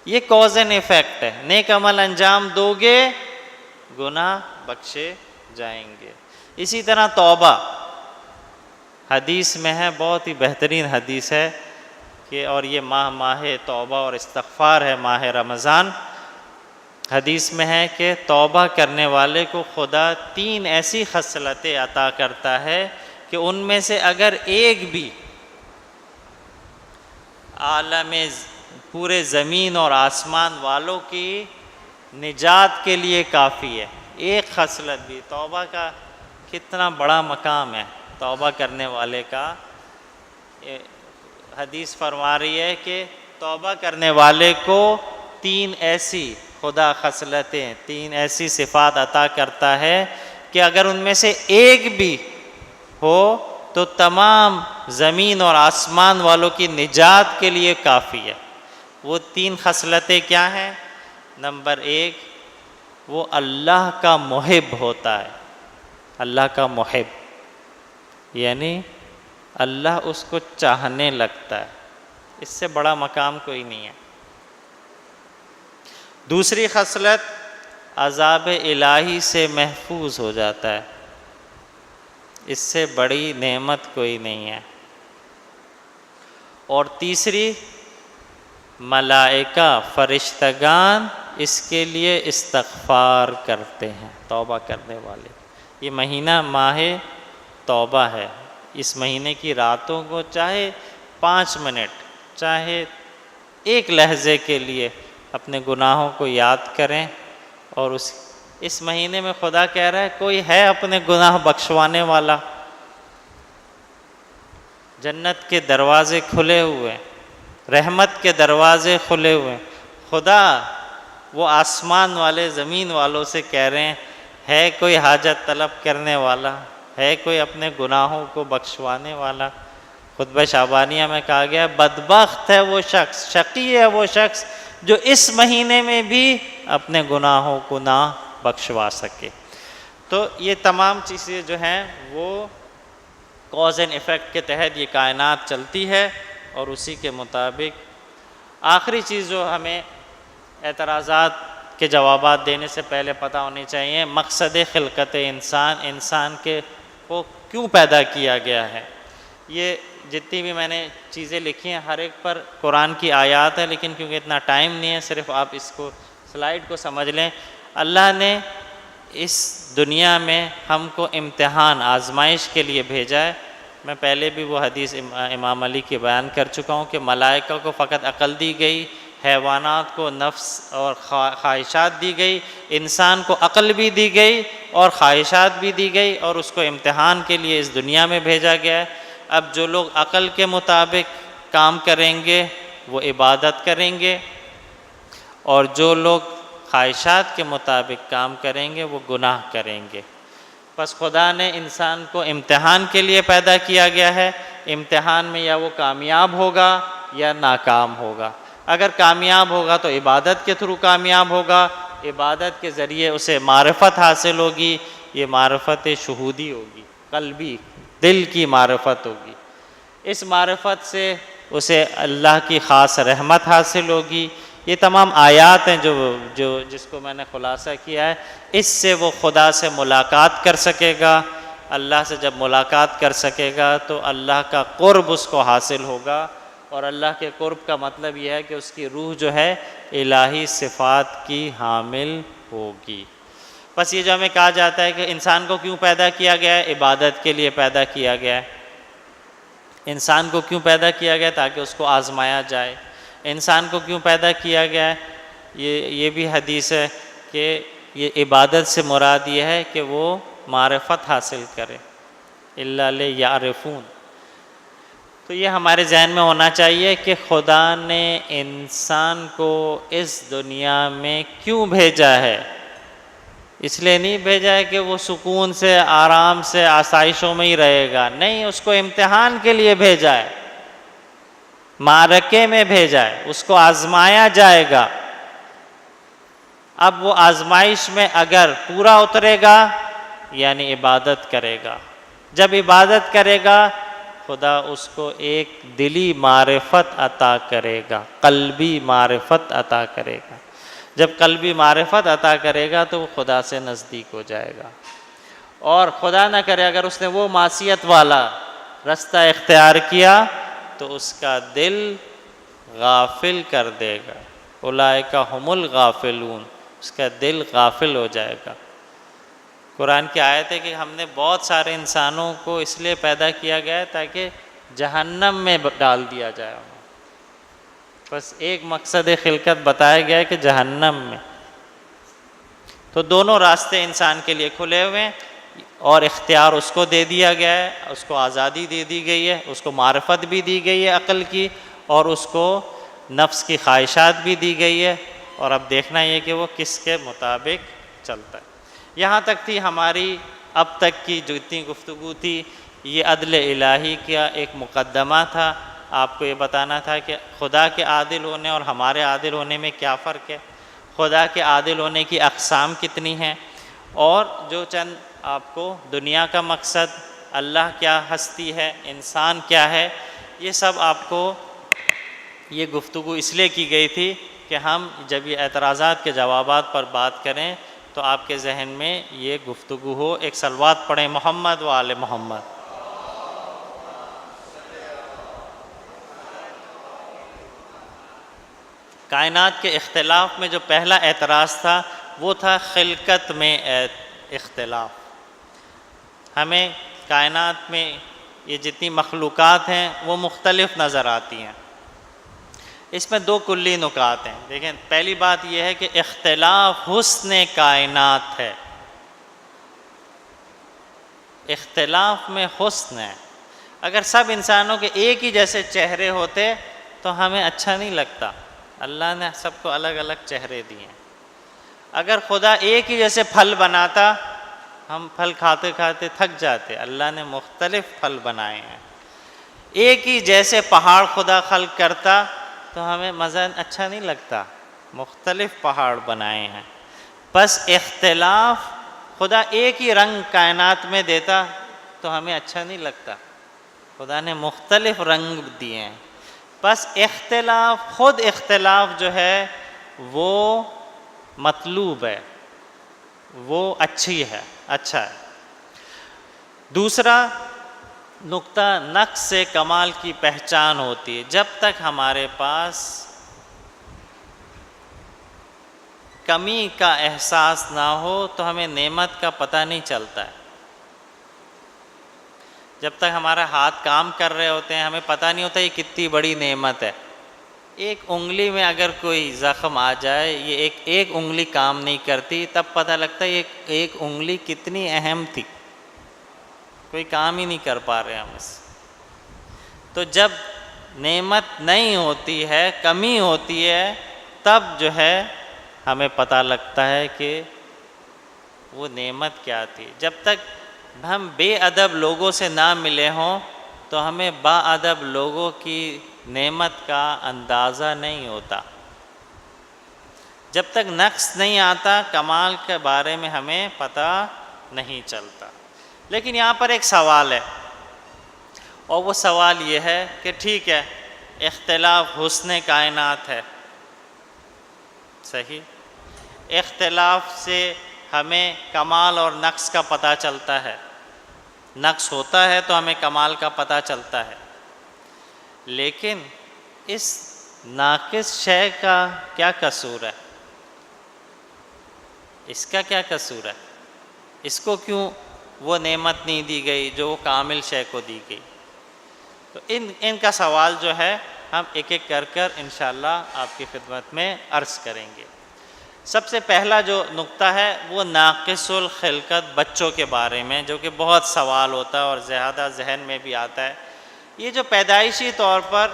یہ کاز اینڈ ایفیکٹ ہے۔ نیک عمل انجام دو گے، گناہ بخشے جائیں گے۔ اسی طرح توبہ، حدیث میں ہے، بہت ہی بہترین حدیث ہے کہ اور یہ ماہ توبہ اور استغفار ہے، ماہ رمضان۔ حدیث میں ہے کہ توبہ کرنے والے کو خدا 3 ایسی خصلتیں عطا کرتا ہے کہ ان میں سے اگر ایک بھی عالم پورے زمین اور آسمان والوں کی نجات کے لیے کافی ہے۔ ایک خصلت بھی، توبہ کا کتنا بڑا مقام ہے توبہ کرنے والے کا۔ حدیث فرما رہی ہے کہ توبہ کرنے والے کو 3 ایسی خدا خصلتیں، 3 ایسی صفات عطا کرتا ہے کہ اگر ان میں سے ایک بھی ہو تو تمام زمین اور آسمان والوں کی نجات کے لیے کافی ہے۔ وہ 3 خصلتیں کیا ہیں؟ نمبر 1، وہ اللہ کا محب ہوتا ہے۔ اللہ کا محب یعنی اللہ اس کو چاہنے لگتا ہے، اس سے بڑا مقام کوئی نہیں ہے۔ دوسری خصلت، عذاب الہی سے محفوظ ہو جاتا ہے، اس سے بڑی نعمت کوئی نہیں ہے۔ اور تیسری، ملائکہ فرشتگان اس کے لیے استغفار کرتے ہیں، توبہ کرنے والے۔ یہ مہینہ ماہ توبہ ہے۔ اس مہینے کی راتوں کو چاہے 5 منٹ، چاہے 1 لحظے کے لیے اپنے گناہوں کو یاد کریں، اور اس مہینے میں خدا کہہ رہا ہے کوئی ہے اپنے گناہ بخشوانے والا؟ جنت کے دروازے کھلے ہوئے، رحمت کے دروازے کھلے ہوئے. خدا وہ آسمان والے زمین والوں سے کہہ رہے ہیں ہے کوئی حاجت طلب کرنے والا، ہے کوئی اپنے گناہوں کو بخشوانے والا. خطبہ شعبانیہ میں کہا گیا بدبخت ہے وہ شخص، شقی ہے وہ شخص جو اس مہینے میں بھی اپنے گناہوں کو نہ بخشوا سکے. تو یہ تمام چیزیں جو ہیں وہ کاز اینڈ ایفیکٹ کے تحت یہ کائنات چلتی ہے، اور اسی کے مطابق آخری چیز جو ہمیں اعتراضات کے جوابات دینے سے پہلے پتہ ہونی چاہیے، مقصد خلقت انسان، انسان کے کو کیوں پیدا کیا گیا ہے. یہ جتنی بھی میں نے چیزیں لکھی ہیں ہر ایک پر قرآن کی آیات ہے، لیکن کیونکہ اتنا ٹائم نہیں ہے، صرف آپ اس کو سلائیڈ کو سمجھ لیں. اللہ نے اس دنیا میں ہم کو امتحان، آزمائش کے لیے بھیجا ہے. میں پہلے بھی وہ حدیث امام علی کی بیان کر چکا ہوں کہ ملائکہ کو فقط عقل دی گئی، حیوانات کو نفس اور خواہشات دی گئی، انسان کو عقل بھی دی گئی اور خواہشات بھی دی گئی، اور اس کو امتحان کے لیے اس دنیا میں بھیجا گیا ہے. اب جو لوگ عقل کے مطابق کام کریں گے وہ عبادت کریں گے، اور جو لوگ خواہشات کے مطابق کام کریں گے وہ گناہ کریں گے. بس خدا نے انسان کو امتحان کے لیے پیدا کیا گیا ہے. امتحان میں یا وہ کامیاب ہوگا یا ناکام ہوگا. اگر کامیاب ہوگا تو عبادت کے تھرو کامیاب ہوگا، عبادت کے ذریعے اسے معرفت حاصل ہوگی. یہ معرفت شہودی ہوگی، قلبی، دل کی معرفت ہوگی. اس معرفت سے اسے اللہ کی خاص رحمت حاصل ہوگی. یہ تمام آیات ہیں جو جس کو میں نے خلاصہ کیا ہے. اس سے وہ خدا سے ملاقات کر سکے گا. اللہ سے جب ملاقات کر سکے گا تو اللہ کا قرب اس کو حاصل ہوگا، اور اللہ کے قرب کا مطلب یہ ہے کہ اس کی روح جو ہے الہی صفات کی حامل ہوگی. بس یہ جو ہمیں کہا جاتا ہے کہ انسان کو کیوں پیدا کیا گیا ہے، عبادت کے لیے پیدا کیا گیا ہے. انسان کو کیوں پیدا کیا گیا؟ تاکہ اس کو آزمایا جائے. انسان کو کیوں پیدا کیا گیا ہے؟ یہ بھی حدیث ہے کہ یہ عبادت سے مراد یہ ہے کہ وہ معرفت حاصل کرے، الا لیعرفون. تو یہ ہمارے ذہن میں ہونا چاہیے کہ خدا نے انسان کو اس دنیا میں کیوں بھیجا ہے. اس لیے نہیں بھیجا ہے کہ وہ سکون سے، آرام سے، آسائشوں میں ہی رہے گا. نہیں، اس کو امتحان کے لیے بھیجا ہے، معرکے میں بھیجا ہے، اس کو آزمایا جائے گا. اب وہ آزمائش میں اگر پورا اترے گا یعنی عبادت کرے گا. جب عبادت کرے گا خدا اس کو ایک دلی معرفت عطا کرے گا، قلبی معرفت عطا کرے گا. جب قلبی معرفت عطا کرے گا تو وہ خدا سے نزدیک ہو جائے گا. اور خدا نہ کرے اگر اس نے وہ معصیت والا رستہ اختیار کیا تو اس کا دل غافل کر دے گا. اولئک ھم الغافلون، اس کا دل غافل ہو جائے گا. قرآن کی آیت ہے کہ ہم نے بہت سارے انسانوں کو اس لیے پیدا کیا گیا ہے تاکہ جہنم میں ڈال دیا جائے. بس ایک مقصد خلقت بتایا گیا ہے کہ جہنم میں. تو دونوں راستے انسان کے لیے کھلے ہوئے ہیں، اور اختیار اس کو دے دیا گیا ہے، اس کو آزادی دے دی گئی ہے، اس کو معرفت بھی دی گئی ہے عقل کی، اور اس کو نفس کی خواہشات بھی دی گئی ہے. اور اب دیکھنا یہ کہ وہ کس کے مطابق چلتا ہے. یہاں تک تھی ہماری اب تک کی جو اتنی گفتگو تھی. یہ عدل الہی کا ایک مقدمہ تھا. آپ کو یہ بتانا تھا کہ خدا کے عادل ہونے اور ہمارے عادل ہونے میں کیا فرق ہے، خدا کے عادل ہونے کی اقسام کتنی ہیں، اور جو چند آپ کو دنیا کا مقصد، اللہ کیا ہستی ہے، انسان کیا ہے، یہ سب آپ کو یہ گفتگو اس لیے کی گئی تھی کہ ہم جب یہ اعتراضات کے جوابات پر بات کریں تو آپ کے ذہن میں یہ گفتگو ہو. ایک صلوات پڑھیں محمد و آل محمد. کائنات کے اختلاف میں جو پہلا اعتراض تھا وہ تھا خلقت میں اختلاف. ہمیں کائنات میں یہ جتنی مخلوقات ہیں وہ مختلف نظر آتی ہیں. اس میں دو کلی نکات ہیں. دیکھیں، پہلی بات یہ ہے کہ اختلاف حسن کائنات ہے. اختلاف میں حسن ہے. اگر سب انسانوں کے ایک ہی جیسے چہرے ہوتے تو ہمیں اچھا نہیں لگتا. اللہ نے سب کو الگ الگ چہرے دیے. اگر خدا ایک ہی جیسے پھل بناتا ہم پھل کھاتے کھاتے تھک جاتے. اللہ نے مختلف پھل بنائے ہیں. ایک ہی جیسے پہاڑ خدا خلق کرتا تو ہمیں مزہ اچھا نہیں لگتا. مختلف پہاڑ بنائے ہیں. بس اختلاف خدا ایک ہی رنگ کائنات میں دیتا تو ہمیں اچھا نہیں لگتا. خدا نے مختلف رنگ دیے ہیں. بس اختلاف، خود اختلاف جو ہے وہ مطلوب ہے، وہ اچھی ہے، اچھا ہے. دوسرا نقطہ، نقص سے کمال کی پہچان ہوتی ہے. جب تک ہمارے پاس کمی کا احساس نہ ہو تو ہمیں نعمت کا پتہ نہیں چلتا ہے. جب تک ہمارا ہاتھ کام کر رہے ہوتے ہیں ہمیں پتہ نہیں ہوتا یہ کتنی بڑی نعمت ہے. ایک انگلی میں اگر کوئی زخم آ جائے، یہ ایک انگلی کام نہیں کرتی، تب پتہ لگتا ہے یہ ایک انگلی کتنی اہم تھی. کوئی کام ہی نہیں کر پا رہے ہم اس. تو جب نعمت نہیں ہوتی ہے، کمی ہوتی ہے، تب جو ہے ہمیں پتہ لگتا ہے کہ وہ نعمت کیا تھی. جب تک ہم بے ادب لوگوں سے نہ ملے ہوں تو ہمیں با ادب لوگوں کی نعمت کا اندازہ نہیں ہوتا. جب تک نقص نہیں آتا کمال کے بارے میں ہمیں پتہ نہیں چلتا. لیکن یہاں پر ایک سوال ہے، اور وہ سوال یہ ہے کہ ٹھیک ہے اختلاف حسن کائنات ہے، صحیح، اختلاف سے ہمیں کمال اور نقص کا پتہ چلتا ہے. نقص ہوتا ہے تو ہمیں کمال کا پتہ چلتا ہے. لیکن اس ناقص شے کا کیا قصور ہے؟ اس کا کیا قصور ہے؟ اس کو کیوں وہ نعمت نہیں دی گئی جو وہ کامل شے کو دی گئی؟ تو ان کا سوال جو ہے ہم ایک ایک کر انشاءاللہ آپ کی خدمت میں عرض کریں گے. سب سے پہلا جو نقطہ ہے وہ ناقص الخلقت بچوں کے بارے میں، جو کہ بہت سوال ہوتا ہے اور زیادہ ذہن میں بھی آتا ہے. یہ جو پیدائشی طور پر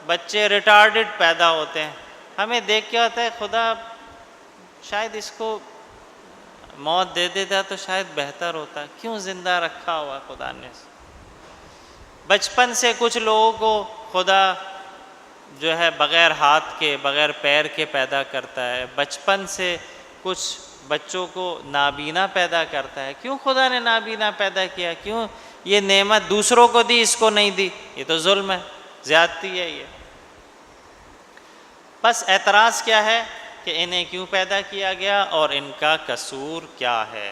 بچے ریٹارڈڈ پیدا ہوتے ہیں، ہمیں دیکھ کے ہوتا ہے خدا شاید اس کو موت دے دیتا تو شاید بہتر ہوتا. کیوں زندہ رکھا ہوا خدا نے؟ بچپن سے کچھ لوگوں کو خدا جو ہے بغیر ہاتھ کے، بغیر پیر کے پیدا کرتا ہے. بچپن سے کچھ بچوں کو نابینا پیدا کرتا ہے. کیوں خدا نے نابینا پیدا کیا؟ کیوں یہ نعمت دوسروں کو دی، اس کو نہیں دی؟ یہ تو ظلم ہے، زیادتی ہے یہ. بس اعتراض کیا ہے کہ انہیں کیوں پیدا کیا گیا اور ان کا قصور کیا ہے؟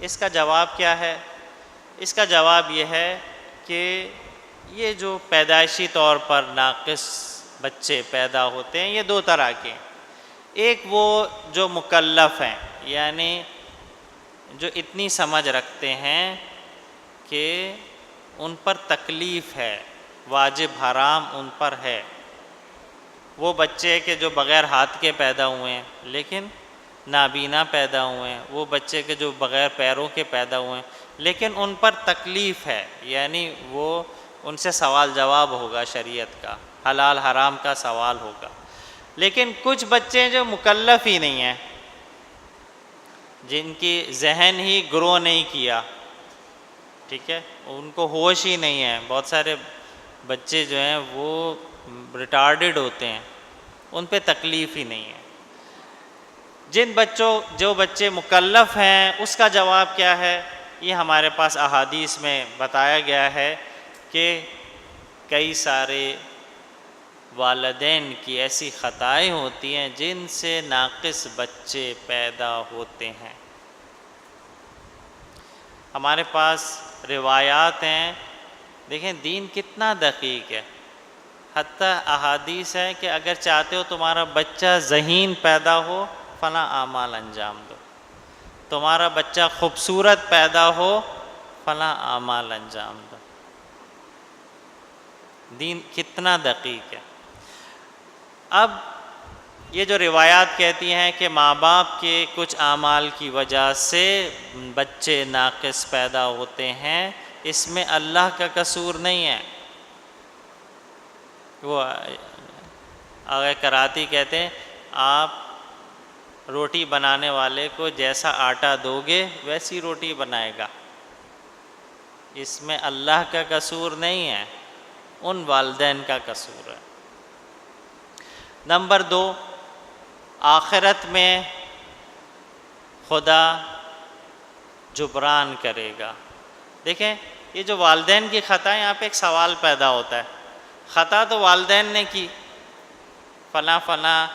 اس کا جواب کیا ہے؟ اس کا جواب یہ ہے کہ یہ جو پیدائشی طور پر ناقص بچے پیدا ہوتے ہیں یہ دو طرح کے ہیں. ایک وہ جو مکلف ہیں، یعنی جو اتنی سمجھ رکھتے ہیں کہ ان پر تکلیف ہے، واجب حرام ان پر ہے. وہ بچے کہ جو بغیر ہاتھ کے پیدا ہوئے ہیں لیکن نابینا پیدا ہوئے ہیں، وہ بچے کہ جو بغیر پیروں کے پیدا ہوئے ہیں لیکن ان پر تکلیف ہے، یعنی وہ ان سے سوال جواب ہوگا شریعت کا، حلال حرام کا سوال ہوگا. لیکن کچھ بچے جو مکلف ہی نہیں ہیں، جن کی ذہن ہی گرو نہیں کیا، ٹھیک ہے، ان کو ہوش ہی نہیں ہے. بہت سارے بچے جو ہیں وہ ریٹارڈڈ ہوتے ہیں، ان پہ تکلیف ہی نہیں ہے. جو بچے مکلف ہیں اس کا جواب کیا ہے؟ یہ ہمارے پاس احادیث میں بتایا گیا ہے کہ کئی سارے والدین کی ایسی خطائیں ہوتی ہیں جن سے ناقص بچے پیدا ہوتے ہیں. ہمارے پاس روایات ہیں، دیکھیں دین کتنا دقیق ہے. حتیٰ احادیث ہے کہ اگر چاہتے ہو تمہارا بچہ ذہین پیدا ہو فلاں اعمال انجام دو، تمہارا بچہ خوبصورت پیدا ہو فلاں اعمال انجام دو. دین کتنا دقیق ہے. اب یہ جو روایات کہتی ہیں کہ ماں باپ کے کچھ اعمال کی وجہ سے بچے ناقص پیدا ہوتے ہیں، اس میں اللہ کا قصور نہیں ہے۔ وہ آگے کراتی کہتے ہیں آپ روٹی بنانے والے کو جیسا آٹا دو گے ویسی روٹی بنائے گا، اس میں اللہ کا قصور نہیں ہے، ان والدین کا قصور ہے۔ نمبر 2، آخرت میں خدا جبران کرے گا۔ دیکھیں یہ جو والدین کی خطا ہے، یہاں پہ ایک سوال پیدا ہوتا ہے، خطا تو والدین نے کی، فلاں فلاں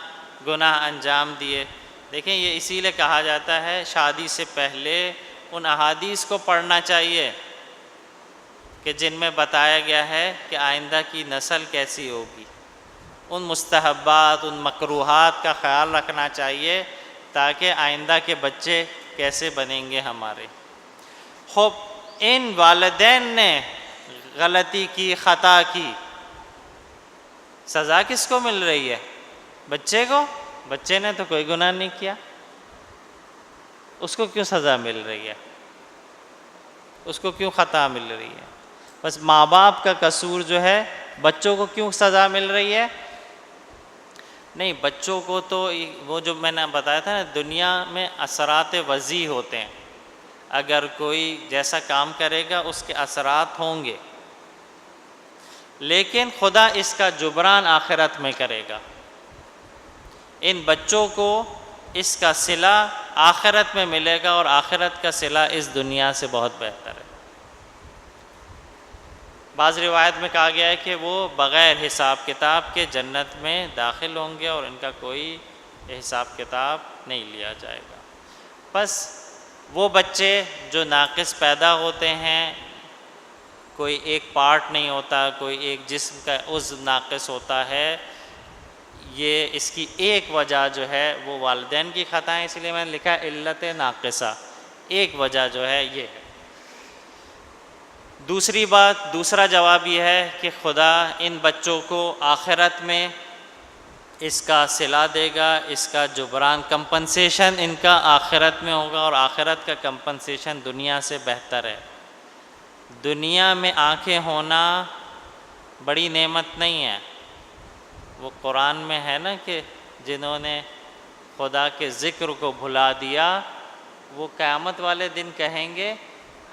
گناہ انجام دیے۔ دیکھیں یہ اسی لیے کہا جاتا ہے شادی سے پہلے ان احادیث کو پڑھنا چاہیے کہ جن میں بتایا گیا ہے کہ آئندہ کی نسل کیسی ہوگی، ان مستحبات ان مکروہات کا خیال رکھنا چاہیے تاکہ آئندہ کے بچے کیسے بنیں گے ہمارے۔ خوب ان والدین نے غلطی کی، خطا کی، سزا کس کو مل رہی ہے؟ بچے کو۔ بچے نے تو کوئی گناہ نہیں کیا، اس کو کیوں سزا مل رہی ہے؟ اس کو کیوں خطا مل رہی ہے؟ بس ماں باپ کا قصور جو ہے، بچوں کو کیوں سزا مل رہی ہے؟ نہیں، بچوں کو تو وہ جو میں نے بتایا تھا نا، دنیا میں اثرات وضعی ہوتے ہیں، اگر کوئی جیسا کام کرے گا اس کے اثرات ہوں گے، لیکن خدا اس کا جبران آخرت میں کرے گا۔ ان بچوں کو اس کا صلہ آخرت میں ملے گا، اور آخرت کا صلہ اس دنیا سے بہت بہتر ہے۔ بعض روایت میں کہا گیا ہے کہ وہ بغیر حساب کتاب کے جنت میں داخل ہوں گے اور ان کا کوئی حساب کتاب نہیں لیا جائے گا۔ بس وہ بچے جو ناقص پیدا ہوتے ہیں، کوئی ایک پارٹ نہیں ہوتا، کوئی ایک جسم کا عضو ناقص ہوتا ہے، یہ اس کی ایک وجہ جو ہے وہ والدین کی خطا ہے، اس لیے میں نے لکھا علت ناقصہ، ایک وجہ جو ہے یہ ہے۔ دوسری بات، دوسرا جواب یہ ہے کہ خدا ان بچوں کو آخرت میں اس کا صلہ دے گا، اس کا جبران، کمپنسیشن ان کا آخرت میں ہوگا، اور آخرت کا کمپنسیشن دنیا سے بہتر ہے۔ دنیا میں آنکھیں ہونا بڑی نعمت نہیں ہے۔ وہ قرآن میں ہے نا کہ جنہوں نے خدا کے ذکر کو بھلا دیا، وہ قیامت والے دن کہیں گے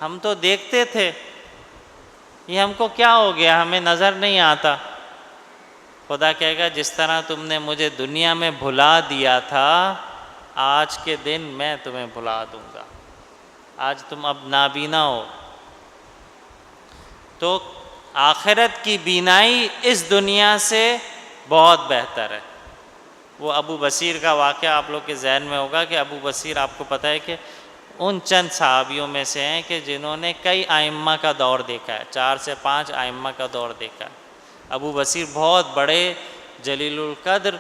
ہم تو دیکھتے تھے، یہ ہم کو کیا ہو گیا، ہمیں نظر نہیں آتا۔ خدا کہے گا جس طرح تم نے مجھے دنیا میں بھلا دیا تھا، آج کے دن میں تمہیں بھلا دوں گا، آج تم اب نابینا ہو۔ تو آخرت کی بینائی اس دنیا سے بہت بہتر ہے۔ وہ ابو بصیر کا واقعہ آپ لوگ کے ذہن میں ہوگا کہ ابو بصیر آپ کو پتہ ہے کہ ان چند صحابیوں میں سے ہیں کہ جنہوں نے کئی ائمہ کا دور دیکھا ہے، 4 سے 5 ائمہ کا دور دیکھا ہے۔ ابو بصیر بہت بڑے جلیل القدر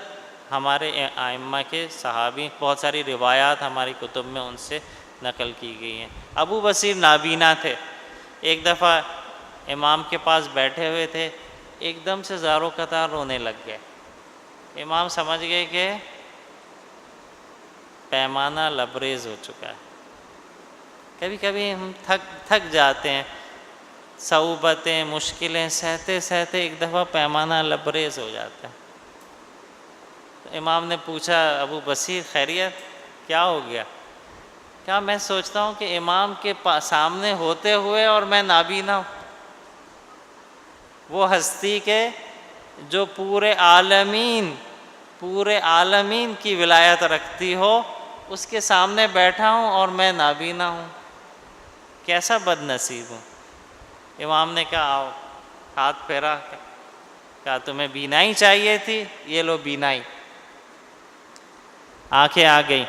ہمارے ائمہ کے صحابی، بہت ساری روایات ہماری کتب میں ان سے نقل کی گئی ہیں۔ ابو بصیر نابینا تھے۔ ایک دفعہ امام کے پاس بیٹھے ہوئے تھے، ایک دم سے زاروں قطار رونے لگ گئے۔ امام سمجھ گئے کہ پیمانہ لبریز ہو چکا ہے۔ کبھی کبھی ہم تھک جاتے ہیں، صعوبتیں، مشکلیں سہتے سہتے ایک دفعہ پیمانہ لبریز ہو جاتا ہے۔ تو امام نے پوچھا ابو بصیر خیریت، کیا ہو گیا؟ کیا میں سوچتا ہوں کہ امام کے سامنے ہوتے ہوئے اور میں نابینا ہوں، وہ ہستی کے جو پورے عالمین کی ولایت رکھتی ہو، اس کے سامنے بیٹھا ہوں اور میں نابینا ہوں، کیسا بد نصیب ہوں۔ امام نے کہا آؤ، ہاتھ پھیرا، کہا تمہیں بینائی چاہیے تھی، یہ لو بینائی۔ آنکھیں آ گئیں،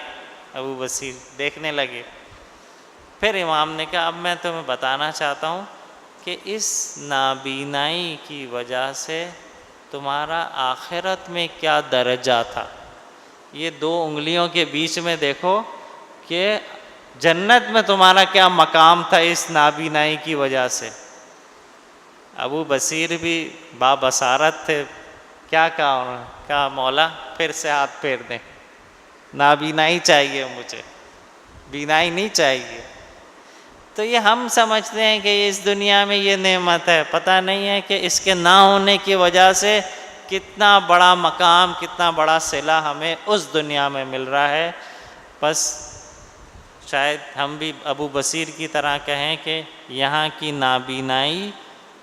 ابو بصیر دیکھنے لگے۔ پھر امام نے کہا اب میں تمہیں بتانا چاہتا ہوں کہ اس نابینائی کی وجہ سے تمہارا آخرت میں کیا درجہ تھا۔ یہ 2 انگلیوں کے بیچ میں دیکھو کہ جنت میں تمہارا کیا مقام تھا اس نابینائی کی وجہ سے۔ ابو بصیر بھی بابصارت تھے، کیا کہا انہوں نے؟ کہا مولا پھر سے ہاتھ پھیر دیں، نابینائی چاہیے مجھے، بینائی نہیں چاہیے۔ تو یہ ہم سمجھتے ہیں کہ اس دنیا میں یہ نعمت ہے، پتہ نہیں ہے کہ اس کے نہ ہونے کی وجہ سے کتنا بڑا مقام، کتنا بڑا صلہ ہمیں اس دنیا میں مل رہا ہے۔ بس شاید ہم بھی ابو بصیر کی طرح کہیں کہ یہاں کی نابینائی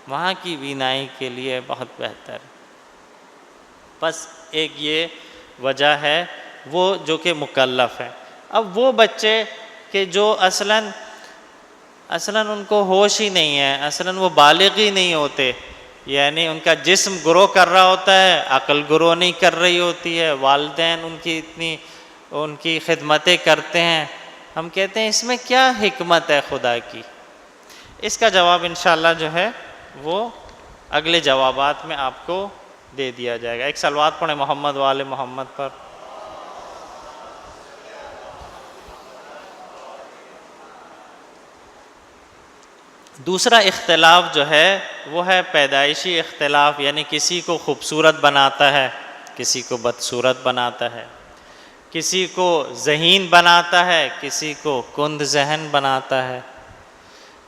وہاں کی بینائی کے لیے بہت بہتر ہے۔ بس ایک یہ وجہ ہے وہ جو کہ مکلف ہے۔ اب وہ بچے کہ جو اصلاً ان کو ہوش ہی نہیں ہے، اصلاً وہ بالغ ہی نہیں ہوتے، یعنی ان کا جسم گرو کر رہا ہوتا ہے، عقل گرو نہیں کر رہی ہوتی ہے، والدین ان کی خدمتیں کرتے ہیں، ہم کہتے ہیں اس میں کیا حکمت ہے خدا کی؟ اس کا جواب انشاءاللہ جو ہے وہ اگلے جوابات میں آپ کو دے دیا جائے گا۔ ایک صلوات پڑھیں محمد وآل محمد پر۔ دوسرا اختلاف جو ہے وہ ہے پیدائشی اختلاف، یعنی کسی کو خوبصورت بناتا ہے، کسی کو بدصورت بناتا ہے، کسی کو ذہین بناتا ہے، کسی کو کند ذہن بناتا ہے،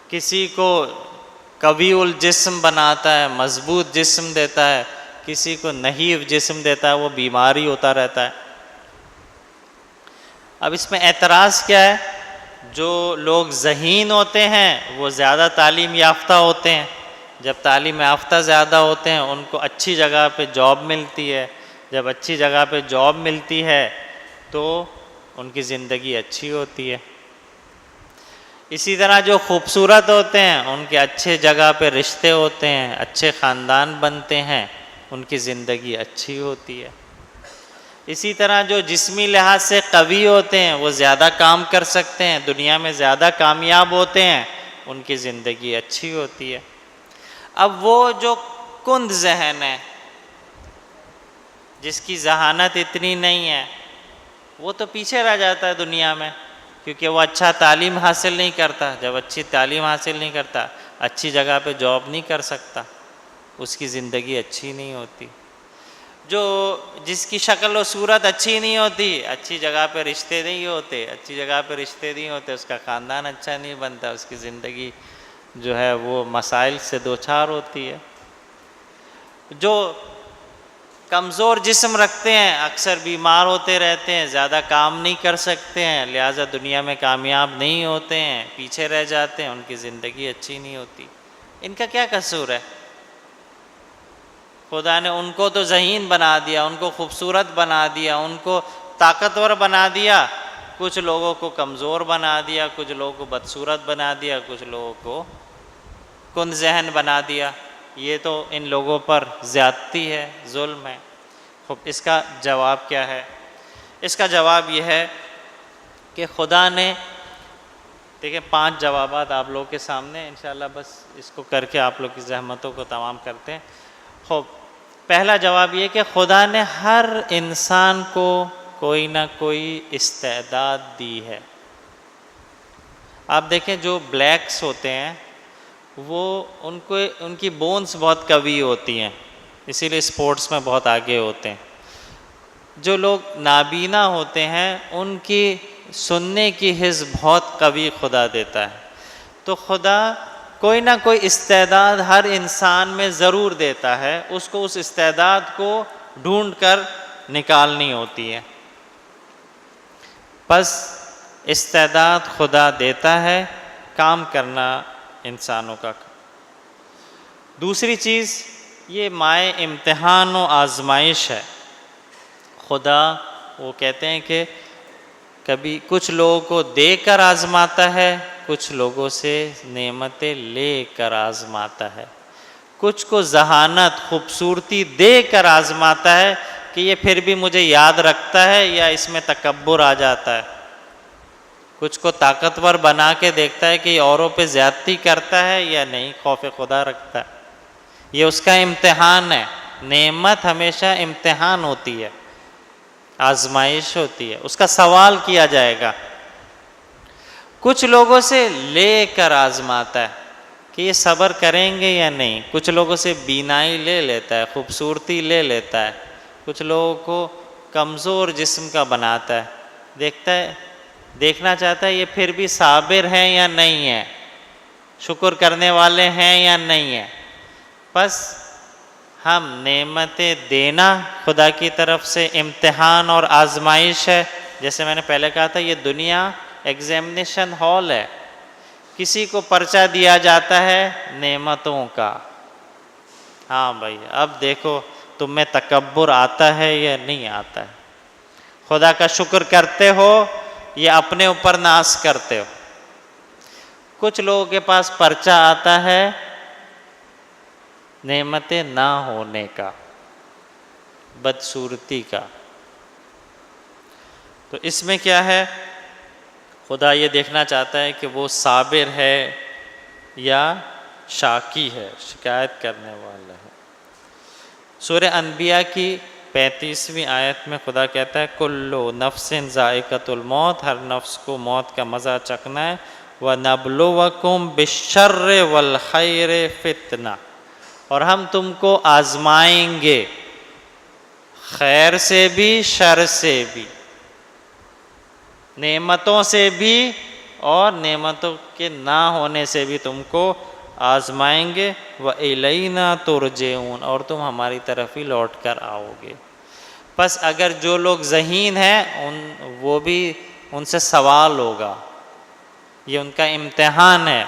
کسی کو قوی الجسم بناتا ہے، مضبوط جسم دیتا ہے، کسی کو نحیف جسم دیتا ہے، وہ بیماری ہوتا رہتا ہے۔ اب اس میں اعتراض کیا ہے؟ جو لوگ ذہین ہوتے ہیں وہ زیادہ تعلیم یافتہ ہوتے ہیں، جب تعلیم یافتہ زیادہ ہوتے ہیں ان کو اچھی جگہ پہ جاب ملتی ہے، جب اچھی جگہ پہ جاب ملتی ہے تو ان کی زندگی اچھی ہوتی ہے۔ اسی طرح جو خوبصورت ہوتے ہیں ان کے اچھے جگہ پہ رشتے ہوتے ہیں، اچھے خاندان بنتے ہیں، ان کی زندگی اچھی ہوتی ہے۔ اسی طرح جو جسمی لحاظ سے قوی ہوتے ہیں وہ زیادہ کام کر سکتے ہیں، دنیا میں زیادہ کامیاب ہوتے ہیں، ان کی زندگی اچھی ہوتی ہے۔ اب وہ جو کند ذہن ہے، جس کی ذہانت اتنی نہیں ہے، وہ تو پیچھے رہ جاتا ہے دنیا میں، کیونکہ وہ اچھا تعلیم حاصل نہیں کرتا۔ جب اچھی تعلیم حاصل نہیں کرتا، اچھی جگہ پہ جاب نہیں کر سکتا، اس کی زندگی اچھی نہیں ہوتی۔ جس کی شکل و صورت اچھی نہیں ہوتی، اچھی جگہ پہ رشتے نہیں ہوتے، اچھی جگہ پہ رشتے نہیں ہوتے، اس کا خاندان اچھا نہیں بنتا، اس کی زندگی جو ہے وہ مسائل سے دوچار ہوتی ہے۔ جو کمزور جسم رکھتے ہیں اکثر بیمار ہوتے رہتے ہیں، زیادہ کام نہیں کر سکتے ہیں، لہٰذا دنیا میں کامیاب نہیں ہوتے ہیں، پیچھے رہ جاتے ہیں، ان کی زندگی اچھی نہیں ہوتی۔ ان کا کیا قصور ہے؟ خدا نے ان کو تو ذہین بنا دیا، ان کو خوبصورت بنا دیا، ان کو طاقتور بنا دیا، کچھ لوگوں کو کمزور بنا دیا، کچھ لوگوں کو بدصورت بنا دیا، کچھ لوگوں کو کند ذہن بنا دیا۔ یہ تو ان لوگوں پر زیادتی ہے، ظلم ہے۔ خب اس کا جواب کیا ہے؟ اس کا جواب یہ ہے کہ خدا نے، دیکھیں 5 جوابات آپ لوگوں کے سامنے، انشاءاللہ بس اس کو کر کے آپ لوگ کی زحمتوں کو تمام کرتے ہیں۔ خب پہلا جواب یہ کہ خدا نے ہر انسان کو کوئی نہ کوئی استعداد دی ہے۔ آپ دیکھیں جو بلیکس ہوتے ہیں وہ ان کی بونز بہت قوی ہوتی ہیں، اسی لیے اسپورٹس میں بہت آگے ہوتے ہیں۔ جو لوگ نابینا ہوتے ہیں ان کی سننے کی حس بہت قوی خدا دیتا ہے۔ تو خدا کوئی نہ کوئی استعداد ہر انسان میں ضرور دیتا ہے، اس کو اس استعداد کو ڈھونڈ کر نکالنی ہوتی ہے۔ بس استعداد خدا دیتا ہے، کام کرنا انسانوں کا۔ دوسری چیز یہ مائع امتحان و آزمائش ہے۔ خدا وہ کہتے ہیں کہ کبھی کچھ لوگوں کو دے کر آزماتا ہے، کچھ لوگوں سے نعمتیں لے کر آزماتا ہے، کچھ کو ذہانت خوبصورتی دے کر آزماتا ہے کہ یہ پھر بھی مجھے یاد رکھتا ہے یا اس میں تکبر آ جاتا ہے، کچھ کو طاقتور بنا کے دیکھتا ہے کہ یہ اوروں پہ زیادتی کرتا ہے یا نہیں، خوف خدا رکھتا ہے۔ یہ اس کا امتحان ہے۔ نعمت ہمیشہ امتحان ہوتی ہے، آزمائش ہوتی ہے، اس کا سوال کیا جائے گا۔ کچھ لوگوں سے لے کر آزماتا ہے کہ یہ صبر کریں گے یا نہیں، کچھ لوگوں سے بینائی لے لیتا ہے، خوبصورتی لے لیتا ہے، کچھ لوگوں کو کمزور جسم کا بناتا ہے، دیکھنا چاہتا ہے یہ پھر بھی صابر ہیں یا نہیں ہے، شکر کرنے والے ہیں یا نہیں ہیں؟ بس ہم نعمتیں دینا خدا کی طرف سے امتحان اور آزمائش ہے. جیسے میں نے پہلے کہا تھا یہ دنیا ایگزامینیشن ہال ہے. کسی کو پرچہ دیا جاتا ہے نعمتوں کا. ہاں بھائی اب دیکھو تم میں تکبر آتا ہے یا نہیں آتا ہے, خدا کا شکر کرتے ہو یا اپنے اوپر ناز کرتے ہو. کچھ لوگوں کے پاس پرچہ آتا ہے نعمتیں نہ ہونے کا, بدصورتی کا. تو اس میں کیا ہے, خدا یہ دیکھنا چاہتا ہے کہ وہ صابر ہے یا شاکی ہے, شکایت کرنے والا ہے. سورہ انبیاء کی 35ویں آیت میں خدا کہتا ہے کلو نفس ذائقۃ الموت, ہر نفس کو موت کا مزہ چکھنا ہے. وَنَبْلُوَكُمْ بِالشَّرِّ وَالْخَيْرِ فِتْنَةً, اور ہم تم کو آزمائیں گے خیر سے بھی شر سے بھی, نعمتوں سے بھی اور نعمتوں کے نہ ہونے سے بھی تم کو آزمائیں گے. وَإِلَيْنَا تُرْجَعُونَ, اور تم ہماری طرف ہی لوٹ کر آؤ گے. بس اگر جو لوگ ذہین ہیں وہ بھی ان سے سوال ہوگا, یہ ان کا امتحان ہے.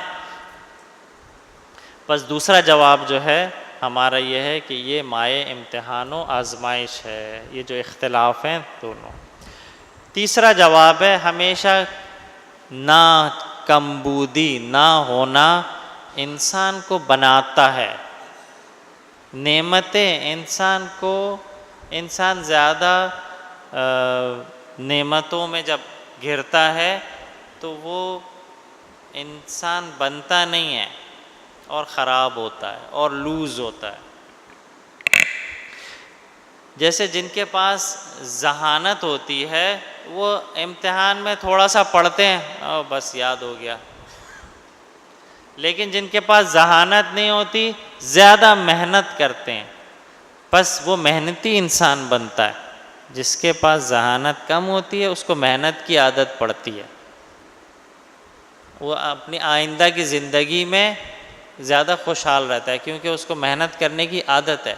بس دوسرا جواب جو ہے ہمارا یہ ہے کہ یہ مائع امتحان و آزمائش ہے, یہ جو اختلاف ہیں دونوں. تیسرا جواب ہے ہمیشہ نا کمبودی نہ ہونا انسان کو بناتا ہے. نعمتیں انسان زیادہ نعمتوں میں جب گھرتا ہے تو وہ انسان بنتا نہیں ہے اور خراب ہوتا ہے اور لوز ہوتا ہے. جیسے جن کے پاس ذہانت ہوتی ہے وہ امتحان میں تھوڑا سا پڑھتے ہیں بس یاد ہو گیا, لیکن جن کے پاس ذہانت نہیں ہوتی زیادہ محنت کرتے ہیں, بس وہ محنتی انسان بنتا ہے. جس کے پاس ذہانت کم ہوتی ہے اس کو محنت کی عادت پڑتی ہے, وہ اپنی آئندہ کی زندگی میں زیادہ خوشحال رہتا ہے کیونکہ اس کو محنت کرنے کی عادت ہے.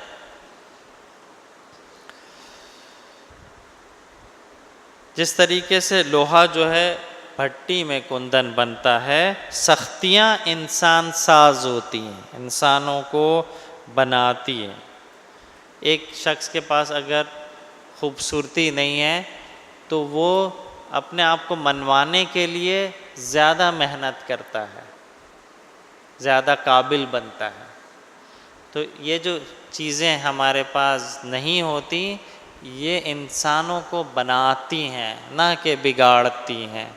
جس طریقے سے لوہا جو ہے بھٹی میں کندن بنتا ہے, سختیاں انسان ساز ہوتی ہیں, انسانوں کو بناتی ہیں. ایک شخص کے پاس اگر خوبصورتی نہیں ہے تو وہ اپنے آپ کو منوانے کے لیے زیادہ محنت کرتا ہے, زیادہ قابل بنتا ہے. تو یہ جو چیزیں ہمارے پاس نہیں ہوتی یہ انسانوں کو بناتی ہیں نہ کہ بگاڑتی ہیں.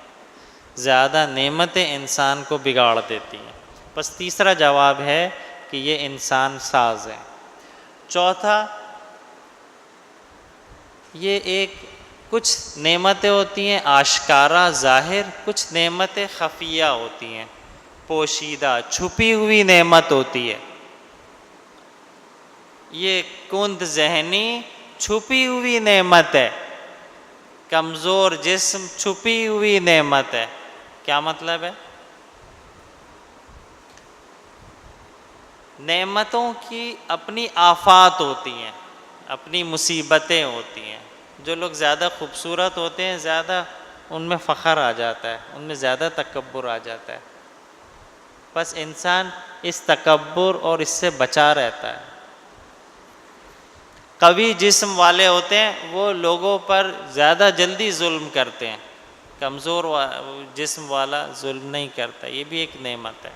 زیادہ نعمتیں انسان کو بگاڑ دیتی ہیں. بس تیسرا جواب ہے کہ یہ انسان ساز ہے. چوتھا, یہ کچھ نعمتیں ہوتی ہیں آشکارا ظاہر, کچھ نعمتیں خفیہ ہوتی ہیں, پوشیدہ چھپی ہوئی نعمت ہوتی ہے. یہ کند ذہنی چھپی ہوئی نعمت ہے, کمزور جسم چھپی ہوئی نعمت ہے. کیا مطلب ہے؟ نعمتوں کی اپنی آفات ہوتی ہیں, اپنی مصیبتیں ہوتی ہیں. جو لوگ زیادہ خوبصورت ہوتے ہیں زیادہ ان میں فخر آ جاتا ہے, ان میں زیادہ تکبر آ جاتا ہے. بس انسان اس تکبر اور اس سے بچا رہتا ہے. قوی جسم والے ہوتے ہیں وہ لوگوں پر زیادہ جلدی ظلم کرتے ہیں, کمزور جسم والا ظلم نہیں کرتا. یہ بھی ایک نعمت ہے.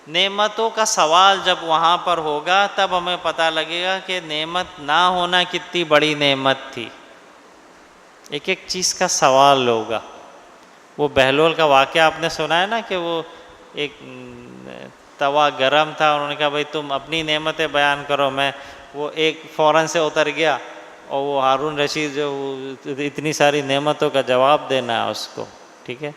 نعمتوں کا سوال جب وہاں پر ہوگا تب ہمیں پتہ لگے گا کہ نعمت نہ ہونا کتنی بڑی نعمت تھی. ایک ایک چیز کا سوال ہوگا. وہ بہلول کا واقعہ آپ نے سنا ہے نا کہ وہ ایک توا گرم تھا, انہوں نے کہا بھائی تم اپنی نعمتیں بیان کرو. وہ ایک فوراً سے اتر گیا اور وہ ہارون رشید جو اتنی ساری نعمتوں کا جواب دینا ہے اس کو, ٹھیک ہے.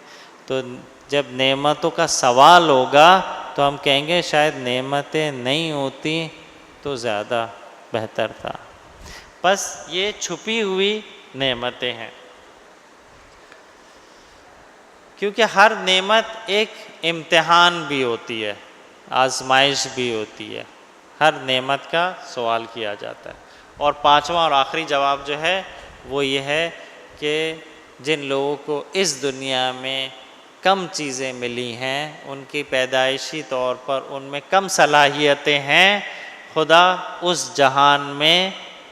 تو جب نعمتوں کا سوال ہوگا تو ہم کہیں گے شاید نعمتیں نہیں ہوتی تو زیادہ بہتر تھا. بس یہ چھپی ہوئی نعمتیں ہیں. کیونکہ ہر نعمت ایک امتحان بھی ہوتی ہے، آزمائش بھی ہوتی ہے، ہر نعمت کا سوال کیا جاتا ہے۔ اور پانچواں اور آخری جواب جو ہے وہ یہ ہے کہ جن لوگوں کو اس دنیا میں کم چیزیں ملی ہیں، ان کی پیدائشی طور پر ان میں کم صلاحیتیں ہیں، خدا اس جہان میں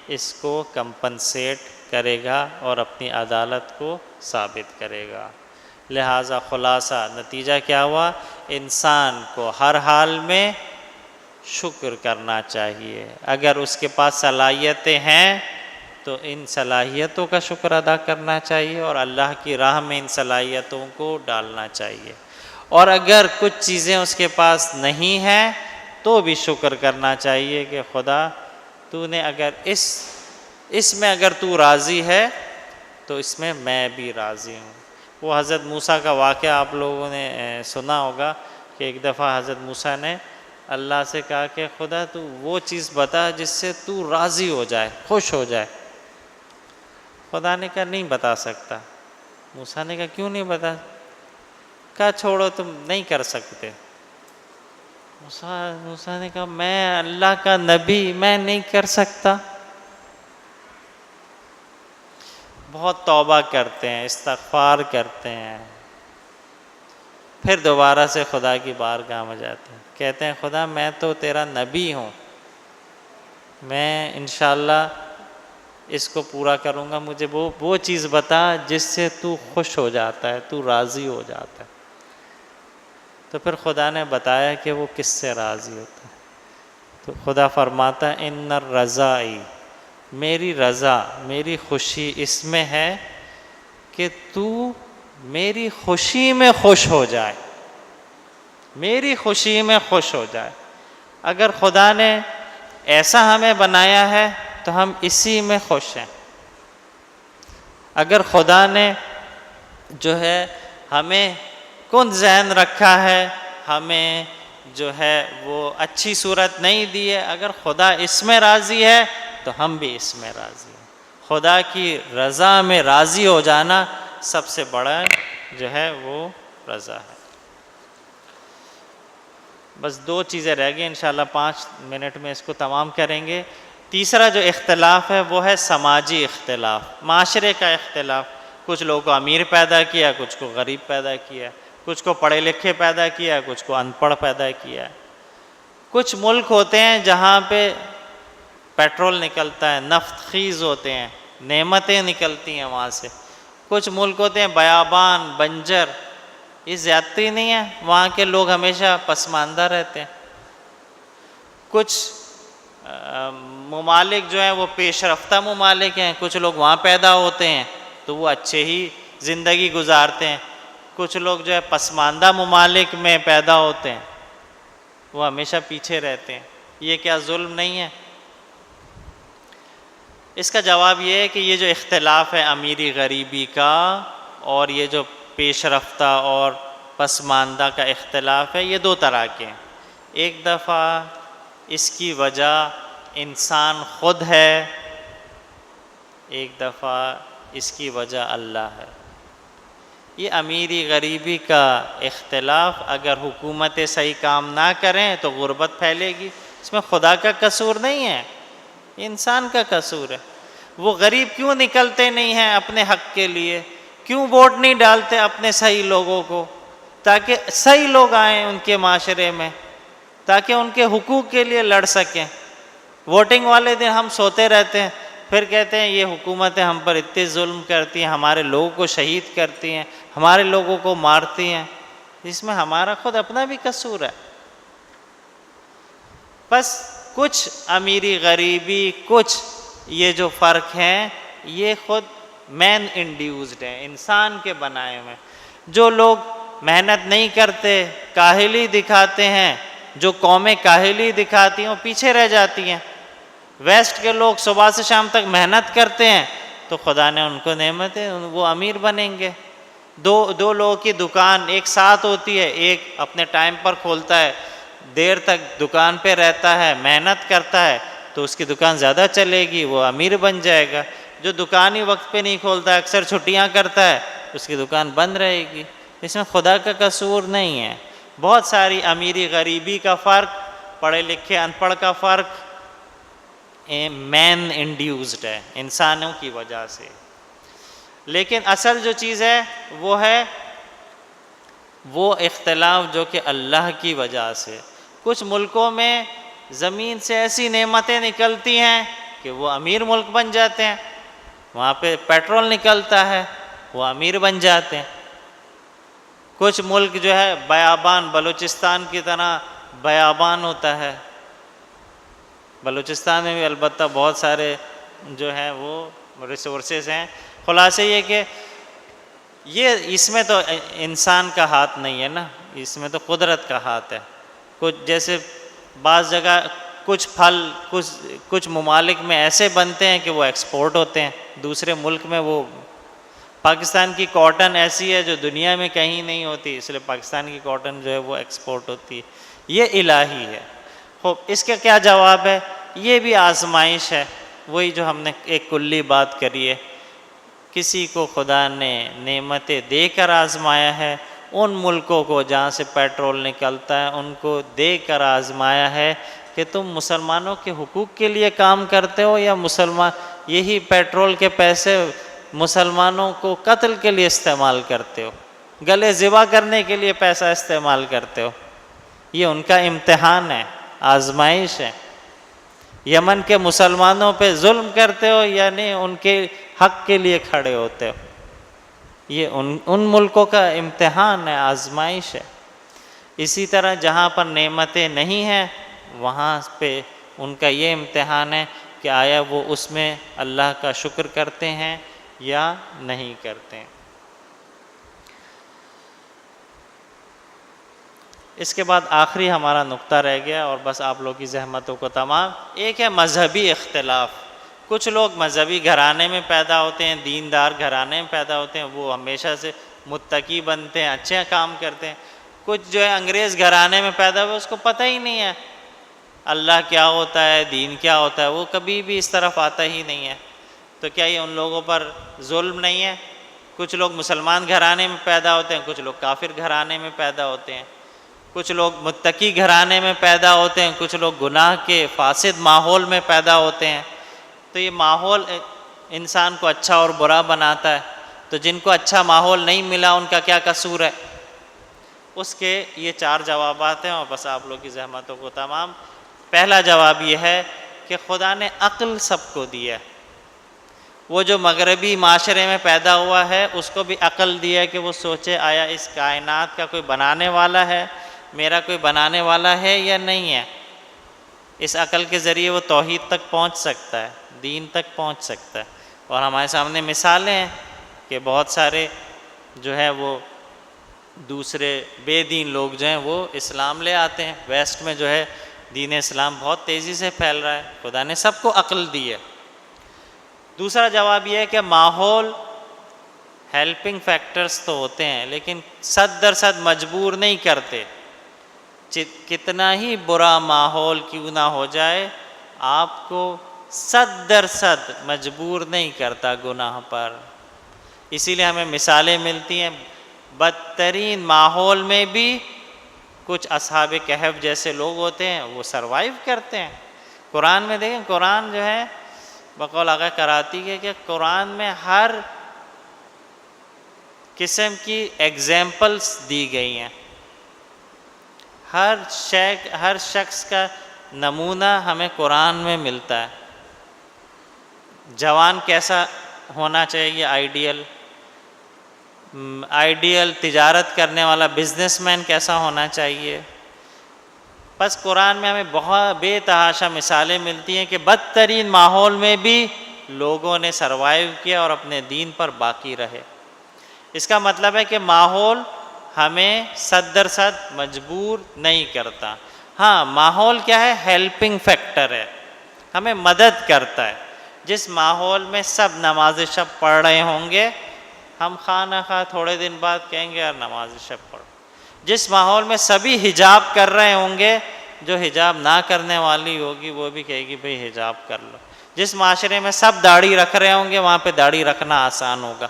اس کو کمپنسیٹ کرے گا اور اپنی عدالت کو ثابت کرے گا۔ لہٰذا خلاصہ نتیجہ کیا ہوا؟ انسان کو ہر حال میں شکر کرنا چاہیے۔ اگر اس کے پاس صلاحیتیں ہیں تو ان صلاحیتوں کا شکر ادا کرنا چاہیے اور اللہ کی راہ میں ان صلاحیتوں کو ڈالنا چاہیے، اور اگر کچھ چیزیں اس کے پاس نہیں ہیں تو بھی شکر کرنا چاہیے کہ خدا تو نے اگر اس میں اگر تو راضی ہے تو اس میں میں بھی راضی ہوں۔ وہ حضرت موسیٰ کا واقعہ آپ لوگوں نے سنا ہوگا کہ ایک دفعہ حضرت موسیٰ نے اللہ سے کہا کہ خدا تو وہ چیز بتا جس سے تو راضی ہو جائے، خوش ہو جائے۔ خدا نے کہا نہیں بتا سکتا۔ موسیٰ نے کہا کیوں نہیں بتا؟ کہا چھوڑو تم نہیں کر سکتے۔ موسیٰ نے کہا میں اللہ کا نبی، میں نہیں کر سکتا۔ بہت توبہ کرتے ہیں، استغفار کرتے ہیں، پھر دوبارہ سے خدا کی بارگاہ میں جاتے ہیں، کہتے ہیں خدا میں تو تیرا نبی ہوں، میں انشاءاللہ اس کو پورا کروں گا، مجھے وہ چیز بتا جس سے تو خوش ہو جاتا ہے، تو راضی ہو جاتا ہے۔ تو پھر خدا نے بتایا کہ وہ کس سے راضی ہوتا ہے۔ تو خدا فرماتا ہے ان الرضائی، میری رضا، میری خوشی اس میں ہے کہ تو میری خوشی میں خوش ہو جائے، میری خوشی میں خوش ہو جائے۔ اگر خدا نے ایسا ہمیں بنایا ہے تو ہم اسی میں خوش ہیں۔ اگر خدا نے جو ہے ہمیں کن ذہن رکھا ہے، ہمیں جو ہے وہ اچھی صورت نہیں دی ہے، اگر خدا اس میں راضی ہے تو ہم بھی اس میں راضی ہیں۔ خدا کی رضا میں راضی ہو جانا سب سے بڑا جو ہے وہ رضا ہے۔ بس دو چیزیں رہ گئی، انشاءاللہ 5 منٹ میں اس کو تمام کریں گے۔ تیسرا جو اختلاف ہے وہ ہے سماجی اختلاف، معاشرے کا اختلاف۔ کچھ لوگوں کو امیر پیدا کیا، کچھ کو غریب پیدا کیا، کچھ کو پڑھے لکھے پیدا کیا، کچھ کو ان پڑھ پیدا کیا۔ کچھ ملک ہوتے ہیں جہاں پہ پیٹرول نکلتا ہے، نفت خیز ہوتے ہیں، نعمتیں نکلتی ہیں وہاں سے۔ کچھ ملک ہوتے ہیں بیابان، بنجر، یہ زیادتی نہیں ہے، وہاں کے لوگ ہمیشہ پسماندہ رہتے ہیں۔ کچھ ممالک جو ہیں وہ پیش رفتہ ممالک ہیں، کچھ لوگ وہاں پیدا ہوتے ہیں تو وہ اچھے ہی زندگی گزارتے ہیں۔ کچھ لوگ جو ہے پسماندہ ممالک میں پیدا ہوتے ہیں، وہ ہمیشہ پیچھے رہتے ہیں۔ یہ کیا ظلم نہیں ہے؟ اس کا جواب یہ ہے کہ یہ جو اختلاف ہے امیری غریبی کا، اور یہ جو پیش رفتہ اور پسماندہ کا اختلاف ہے، یہ دو طرح کے ہیں۔ ایک دفعہ اس کی وجہ انسان خود ہے، ایک دفعہ اس کی وجہ اللہ ہے۔ یہ امیری غریبی کا اختلاف اگر حکومتیں صحیح کام نہ کریں تو غربت پھیلے گی، اس میں خدا کا قصور نہیں ہے، انسان کا قصور ہے۔ وہ غریب کیوں نکلتے نہیں ہیں اپنے حق کے لیے؟ کیوں ووٹ نہیں ڈالتے اپنے صحیح لوگوں کو، تاکہ صحیح لوگ آئیں ان کے معاشرے میں، تاکہ ان کے حقوق کے لیے لڑ سکیں۔ ووٹنگ والے دن ہم سوتے رہتے ہیں، پھر کہتے ہیں یہ حکومتیں ہم پر اتنے ظلم کرتی ہیں، ہمارے لوگوں کو شہید کرتی ہیں، ہمارے لوگوں کو مارتی ہیں۔ اس میں ہمارا خود اپنا بھی قصور ہے۔ بس کچھ امیری غریبی، کچھ یہ جو فرق ہیں یہ خود مین انڈیوزڈ ہیں، انسان کے بنائے ہوئے۔ جو لوگ محنت نہیں کرتے، کاہلی دکھاتے ہیں، جو قومیں کاہلی دکھاتی ہیں وہ پیچھے رہ جاتی ہیں۔ ویسٹ کے لوگ صبح سے شام تک محنت کرتے ہیں تو خدا نے ان کو نعمتیں، وہ امیر بنیں گے۔ دو لوگوں کی دکان ایک ساتھ ہوتی ہے، ایک اپنے ٹائم پر کھولتا ہے، دیر تک دکان پہ رہتا ہے، محنت کرتا ہے تو اس کی دکان زیادہ چلے گی، وہ امیر بن جائے گا۔ جو دکان ہی وقت پہ نہیں کھولتا ہے، اکثر چھٹیاں کرتا ہے، اس کی دکان بند رہے گی۔ اس میں خدا کا قصور نہیں ہے. بہت ساری امیری غریبی کا فرق، پڑھے لکھے ان پڑھ کا فرق مین انڈیوزڈ ہے، انسانوں کی وجہ سے. لیکن اصل جو چیز ہے وہ اختلاف جو کہ اللہ کی وجہ سے. کچھ ملکوں میں زمین سے ایسی نعمتیں نکلتی ہیں کہ وہ امیر ملک بن جاتے ہیں. وہاں پہ پیٹرول نکلتا ہے، وہ امیر بن جاتے ہیں. کچھ ملک جو ہے بیابان، بلوچستان کی طرح بیابان ہوتا ہے. بلوچستان میں بھی البتہ بہت سارے جو ہیں وہ ریسورسز ہیں. خلاصہ یہ کہ اس میں تو انسان کا ہاتھ نہیں ہے نا، اس میں تو قدرت کا ہاتھ ہے. کچھ جیسے بعض جگہ کچھ پھل کچھ ممالک میں ایسے بنتے ہیں کہ وہ ایکسپورٹ ہوتے ہیں دوسرے ملک میں. وہ پاکستان کی کاٹن ایسی ہے جو دنیا میں کہیں نہیں ہوتی، اس لیے پاکستان کی کاٹن جو ہے وہ ایکسپورٹ ہوتی ہے. یہ الہی ہے. خوب اس کا کیا جواب ہے؟ یہ بھی آزمائش ہے. وہی جو ہم نے ایک کلی بات کری ہے، کسی کو خدا نے نعمتیں دے کر آزمایا ہے. ان ملکوں کو جہاں سے پیٹرول نکلتا ہے ان کو دے کر آزمایا ہے کہ تم مسلمانوں کے حقوق کے لیے کام کرتے ہو یا یہی پیٹرول کے پیسے مسلمانوں کو قتل کے لیے استعمال کرتے ہو، گلے ذبح کرنے کے لیے پیسہ استعمال کرتے ہو. یہ ان کا امتحان ہے، آزمائش ہے. یمن کے مسلمانوں پہ ظلم کرتے ہو یعنی ان کے حق کے لیے کھڑے ہوتے ہو. یہ ان ملکوں کا امتحان ہے، آزمائش ہے. اسی طرح جہاں پر نعمتیں نہیں ہیں وہاں پہ ان کا یہ امتحان ہے کہ آیا وہ اس میں اللہ کا شکر کرتے ہیں یا نہیں کرتے ہیں. اس کے بعد آخری ہمارا نقطہ رہ گیا اور بس آپ لوگ کی زحمتوں کو تمام. ایک ہے مذہبی اختلاف. کچھ لوگ مذہبی گھرانے میں پیدا ہوتے ہیں، دیندار گھرانے میں پیدا ہوتے ہیں، وہ ہمیشہ سے متقی بنتے ہیں، اچھے کام کرتے ہیں. کچھ جو ہے انگریز گھرانے میں پیدا ہوئے، اس کو پتہ ہی نہیں ہے اللہ کیا ہوتا ہے، دین کیا ہوتا ہے، وہ کبھی بھی اس طرف آتا ہی نہیں ہے. تو کیا یہ ان لوگوں پر ظلم نہیں ہے؟ کچھ لوگ مسلمان گھرانے میں پیدا ہوتے ہیں، کچھ لوگ کافر گھرانے میں پیدا ہوتے ہیں، کچھ لوگ متقی گھرانے میں پیدا ہوتے ہیں، کچھ لوگ گناہ کے فاسد ماحول میں پیدا ہوتے ہیں. تو یہ ماحول انسان کو اچھا اور برا بناتا ہے. تو جن کو اچھا ماحول نہیں ملا ان کا کیا قصور ہے؟ اس کے یہ 4 جوابات ہیں اور بس آپ لوگ کی زحمتوں کو تمام. پہلا جواب یہ ہے کہ خدا نے عقل سب کو دی ہے. وہ جو مغربی معاشرے میں پیدا ہوا ہے اس کو بھی عقل دی ہے کہ وہ سوچے آیا اس کائنات کا کوئی بنانے والا ہے، میرا کوئی بنانے والا ہے یا نہیں ہے. اس عقل کے ذریعے وہ توحید تک پہنچ سکتا ہے، دین تک پہنچ سکتا ہے. اور ہمارے سامنے مثالیں ہیں کہ بہت سارے جو ہے وہ دوسرے بے دین لوگ جو ہیں وہ اسلام لے آتے ہیں. ویسٹ میں جو ہے دین اسلام بہت تیزی سے پھیل رہا ہے. خدا نے سب کو عقل دی ہے. دوسرا جواب یہ ہے کہ ماحول ہیلپنگ فیکٹرز تو ہوتے ہیں لیکن 100% مجبور نہیں کرتے. کتنا ہی برا ماحول کیوں نہ ہو جائے آپ کو 100% مجبور نہیں کرتا گناہ پر. اسی لیے ہمیں مثالیں ملتی ہیں بدترین ماحول میں بھی کچھ اصحاب کہف جیسے لوگ ہوتے ہیں وہ سروائیو کرتے ہیں. قرآن میں دیکھیں، قرآن جو ہے بقول آقا کراتی کے کہ قرآن میں ہر قسم کی ایگزامپلس دی گئی ہیں. ہر شخص کا نمونہ ہمیں قرآن میں ملتا ہے. جوان کیسا ہونا چاہیے، آئیڈیل تجارت کرنے والا بزنس مین کیسا ہونا چاہیے. بس قرآن میں ہمیں بہت بے تحاشا مثالیں ملتی ہیں کہ بدترین ماحول میں بھی لوگوں نے سروائیو کیا اور اپنے دین پر باقی رہے. اس کا مطلب ہے کہ ماحول ہمیں 100% مجبور نہیں کرتا. ہاں ماحول کیا ہے؟ ہیلپنگ فیکٹر ہے، ہمیں مدد کرتا ہے. جس ماحول میں سب نماز شب پڑھ رہے ہوں گے ہم خواہ نہ خواہ تھوڑے دن بعد کہیں گے یار نماز شب پڑھو. جس ماحول میں سبھی حجاب کر رہے ہوں گے جو حجاب نہ کرنے والی ہوگی وہ بھی کہے گی بھئی حجاب کر لو. جس معاشرے میں سب داڑھی رکھ رہے ہوں گے وہاں پہ داڑھی رکھنا آسان ہوگا.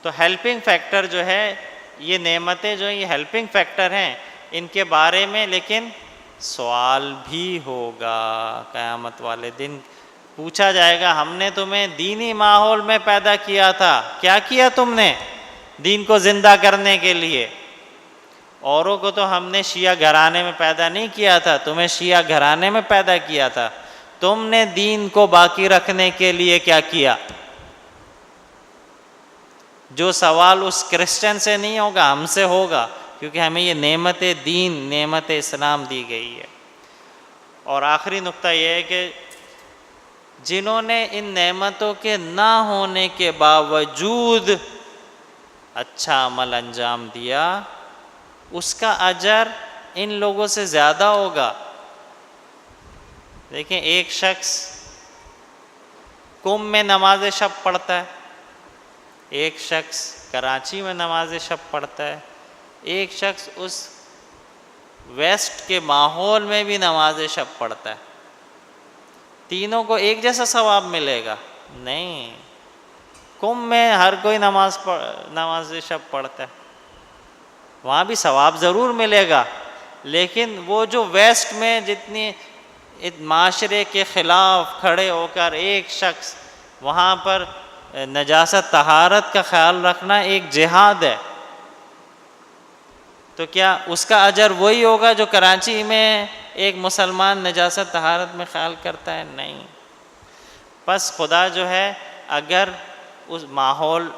تو ہیلپنگ فیکٹر جو ہے، یہ نعمتیں جو ہیں یہ ہیلپنگ فیکٹر ہیں، ان کے بارے میں لیکن سوال بھی ہوگا قیامت والے دن. پوچھا جائے گا ہم نے تمہیں دینی ماحول میں پیدا کیا تھا، کیا کیا تم نے دین کو زندہ کرنے کے لیے؟ اوروں کو تو ہم نے شیعہ گھرانے میں پیدا نہیں کیا تھا، تمہیں شیعہ گھرانے میں پیدا کیا تھا. تم نے دین کو باقی رکھنے کے لیے کیا کیا؟ جو سوال اس کرسچن سے نہیں ہوگا، ہم سے ہوگا، کیونکہ ہمیں یہ نعمت دین، نعمت اسلام دی گئی ہے. اور آخری نقطہ یہ ہے کہ جنہوں نے ان نعمتوں کے نہ ہونے کے باوجود اچھا عمل انجام دیا، اس کا اجر ان لوگوں سے زیادہ ہوگا. دیکھیں، ایک شخص قم میں نماز شب پڑھتا ہے، ایک شخص کراچی میں نماز شب پڑھتا ہے، ایک شخص اس ویسٹ کے ماحول میں بھی نماز شب پڑھتا ہے. تینوں کو ایک جیسا ثواب ملے گا؟ نہیں. قم میں ہر کوئی نماز شب پڑھتا ہے، وہاں بھی ثواب ضرور ملے گا، لیکن وہ جو ویسٹ میں جتنی معاشرے کے خلاف کھڑے ہو کر ایک شخص وہاں پر نجاست طہارت کا خیال رکھنا ایک جہاد ہے، تو کیا اس کا اجر وہی ہوگا جو کراچی میں ایک مسلمان نجاست طہارت میں خیال کرتا ہے؟ نہیں. پس خدا جو ہے اگر اس ماحول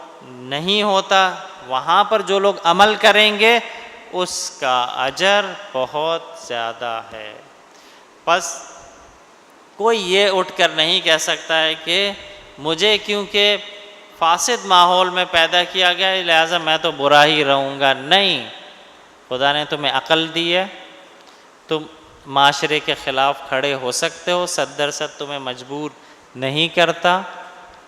نہیں ہوتا، وہاں پر جو لوگ عمل کریں گے اس کا اجر بہت زیادہ ہے. پس کوئی یہ اٹھ کر نہیں کہہ سکتا ہے کہ مجھے کیونکہ فاسد ماحول میں پیدا کیا گیا ہے لہٰذا میں تو برا ہی رہوں گا. نہیں، خدا نے تمہیں عقل دی ہے، تم معاشرے کے خلاف کھڑے ہو سکتے ہو، 100% تمہیں مجبور نہیں کرتا،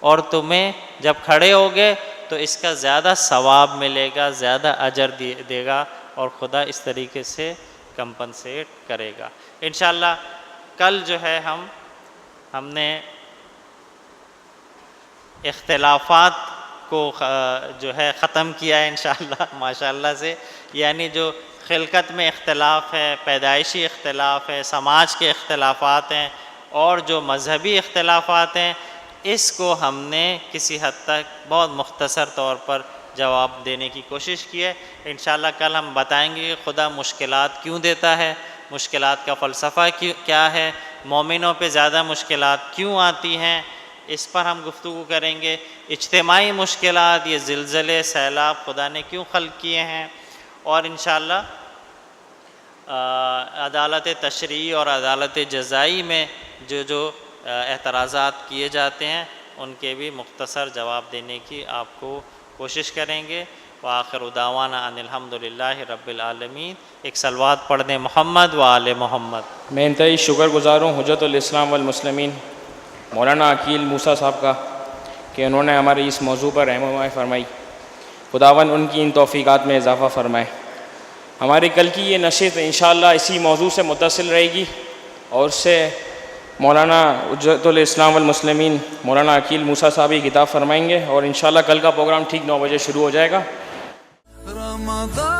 اور تمہیں جب کھڑے ہوگے تو اس کا زیادہ ثواب ملے گا، زیادہ اجر دے گا، اور خدا اس طریقے سے کمپنسیٹ کرے گا. انشاءاللہ کل جو ہے ہم نے اختلافات کو جو ہے ختم کیا ہے انشاءاللہ ماشاءاللہ سے. یعنی جو خلقت میں اختلاف ہے، پیدائشی اختلاف ہے، سماج کے اختلافات ہیں، اور جو مذہبی اختلافات ہیں، اس کو ہم نے کسی حد تک بہت مختصر طور پر جواب دینے کی کوشش کی ہے. انشاءاللہ کل ہم بتائیں گے کہ خدا مشکلات کیوں دیتا ہے، مشکلات کا فلسفہ کیا ہے، مومنوں پہ زیادہ مشکلات کیوں آتی ہیں، اس پر ہم گفتگو کریں گے. اجتماعی مشکلات، یہ زلزلے، سیلاب خدا نے کیوں خلق کیے ہیں، اور انشاءاللہ عدالت تشریعی اور عدالت جزائی میں جو اعتراضات کیے جاتے ہیں ان کے بھی مختصر جواب دینے کی آپ کو کوشش کریں گے. وآخر دعوانا ان الحمدللہ رب العالمین. ایک صلوات پڑھ دیں محمد و آل محمد. میں انتہائی شکر گزار ہوں حجت الاسلام والمسلمین مولانا عقیل موسیٰ صاحب کا کہ انہوں نے ہمارے اس موضوع پر رہنمائی فرمائی. خداوند ان کی ان توفیقات میں اضافہ فرمائے. ہماری کل کی یہ نشست انشاءاللہ اسی موضوع سے متصل رہے گی، اور اس سے مولانا حجت الاسلام والمسلمین مولانا عقیل موسیٰ صاحب ہی خطاب فرمائیں گے، اور انشاءاللہ کل کا پروگرام ٹھیک 9 بجے شروع ہو جائے گا. رمضان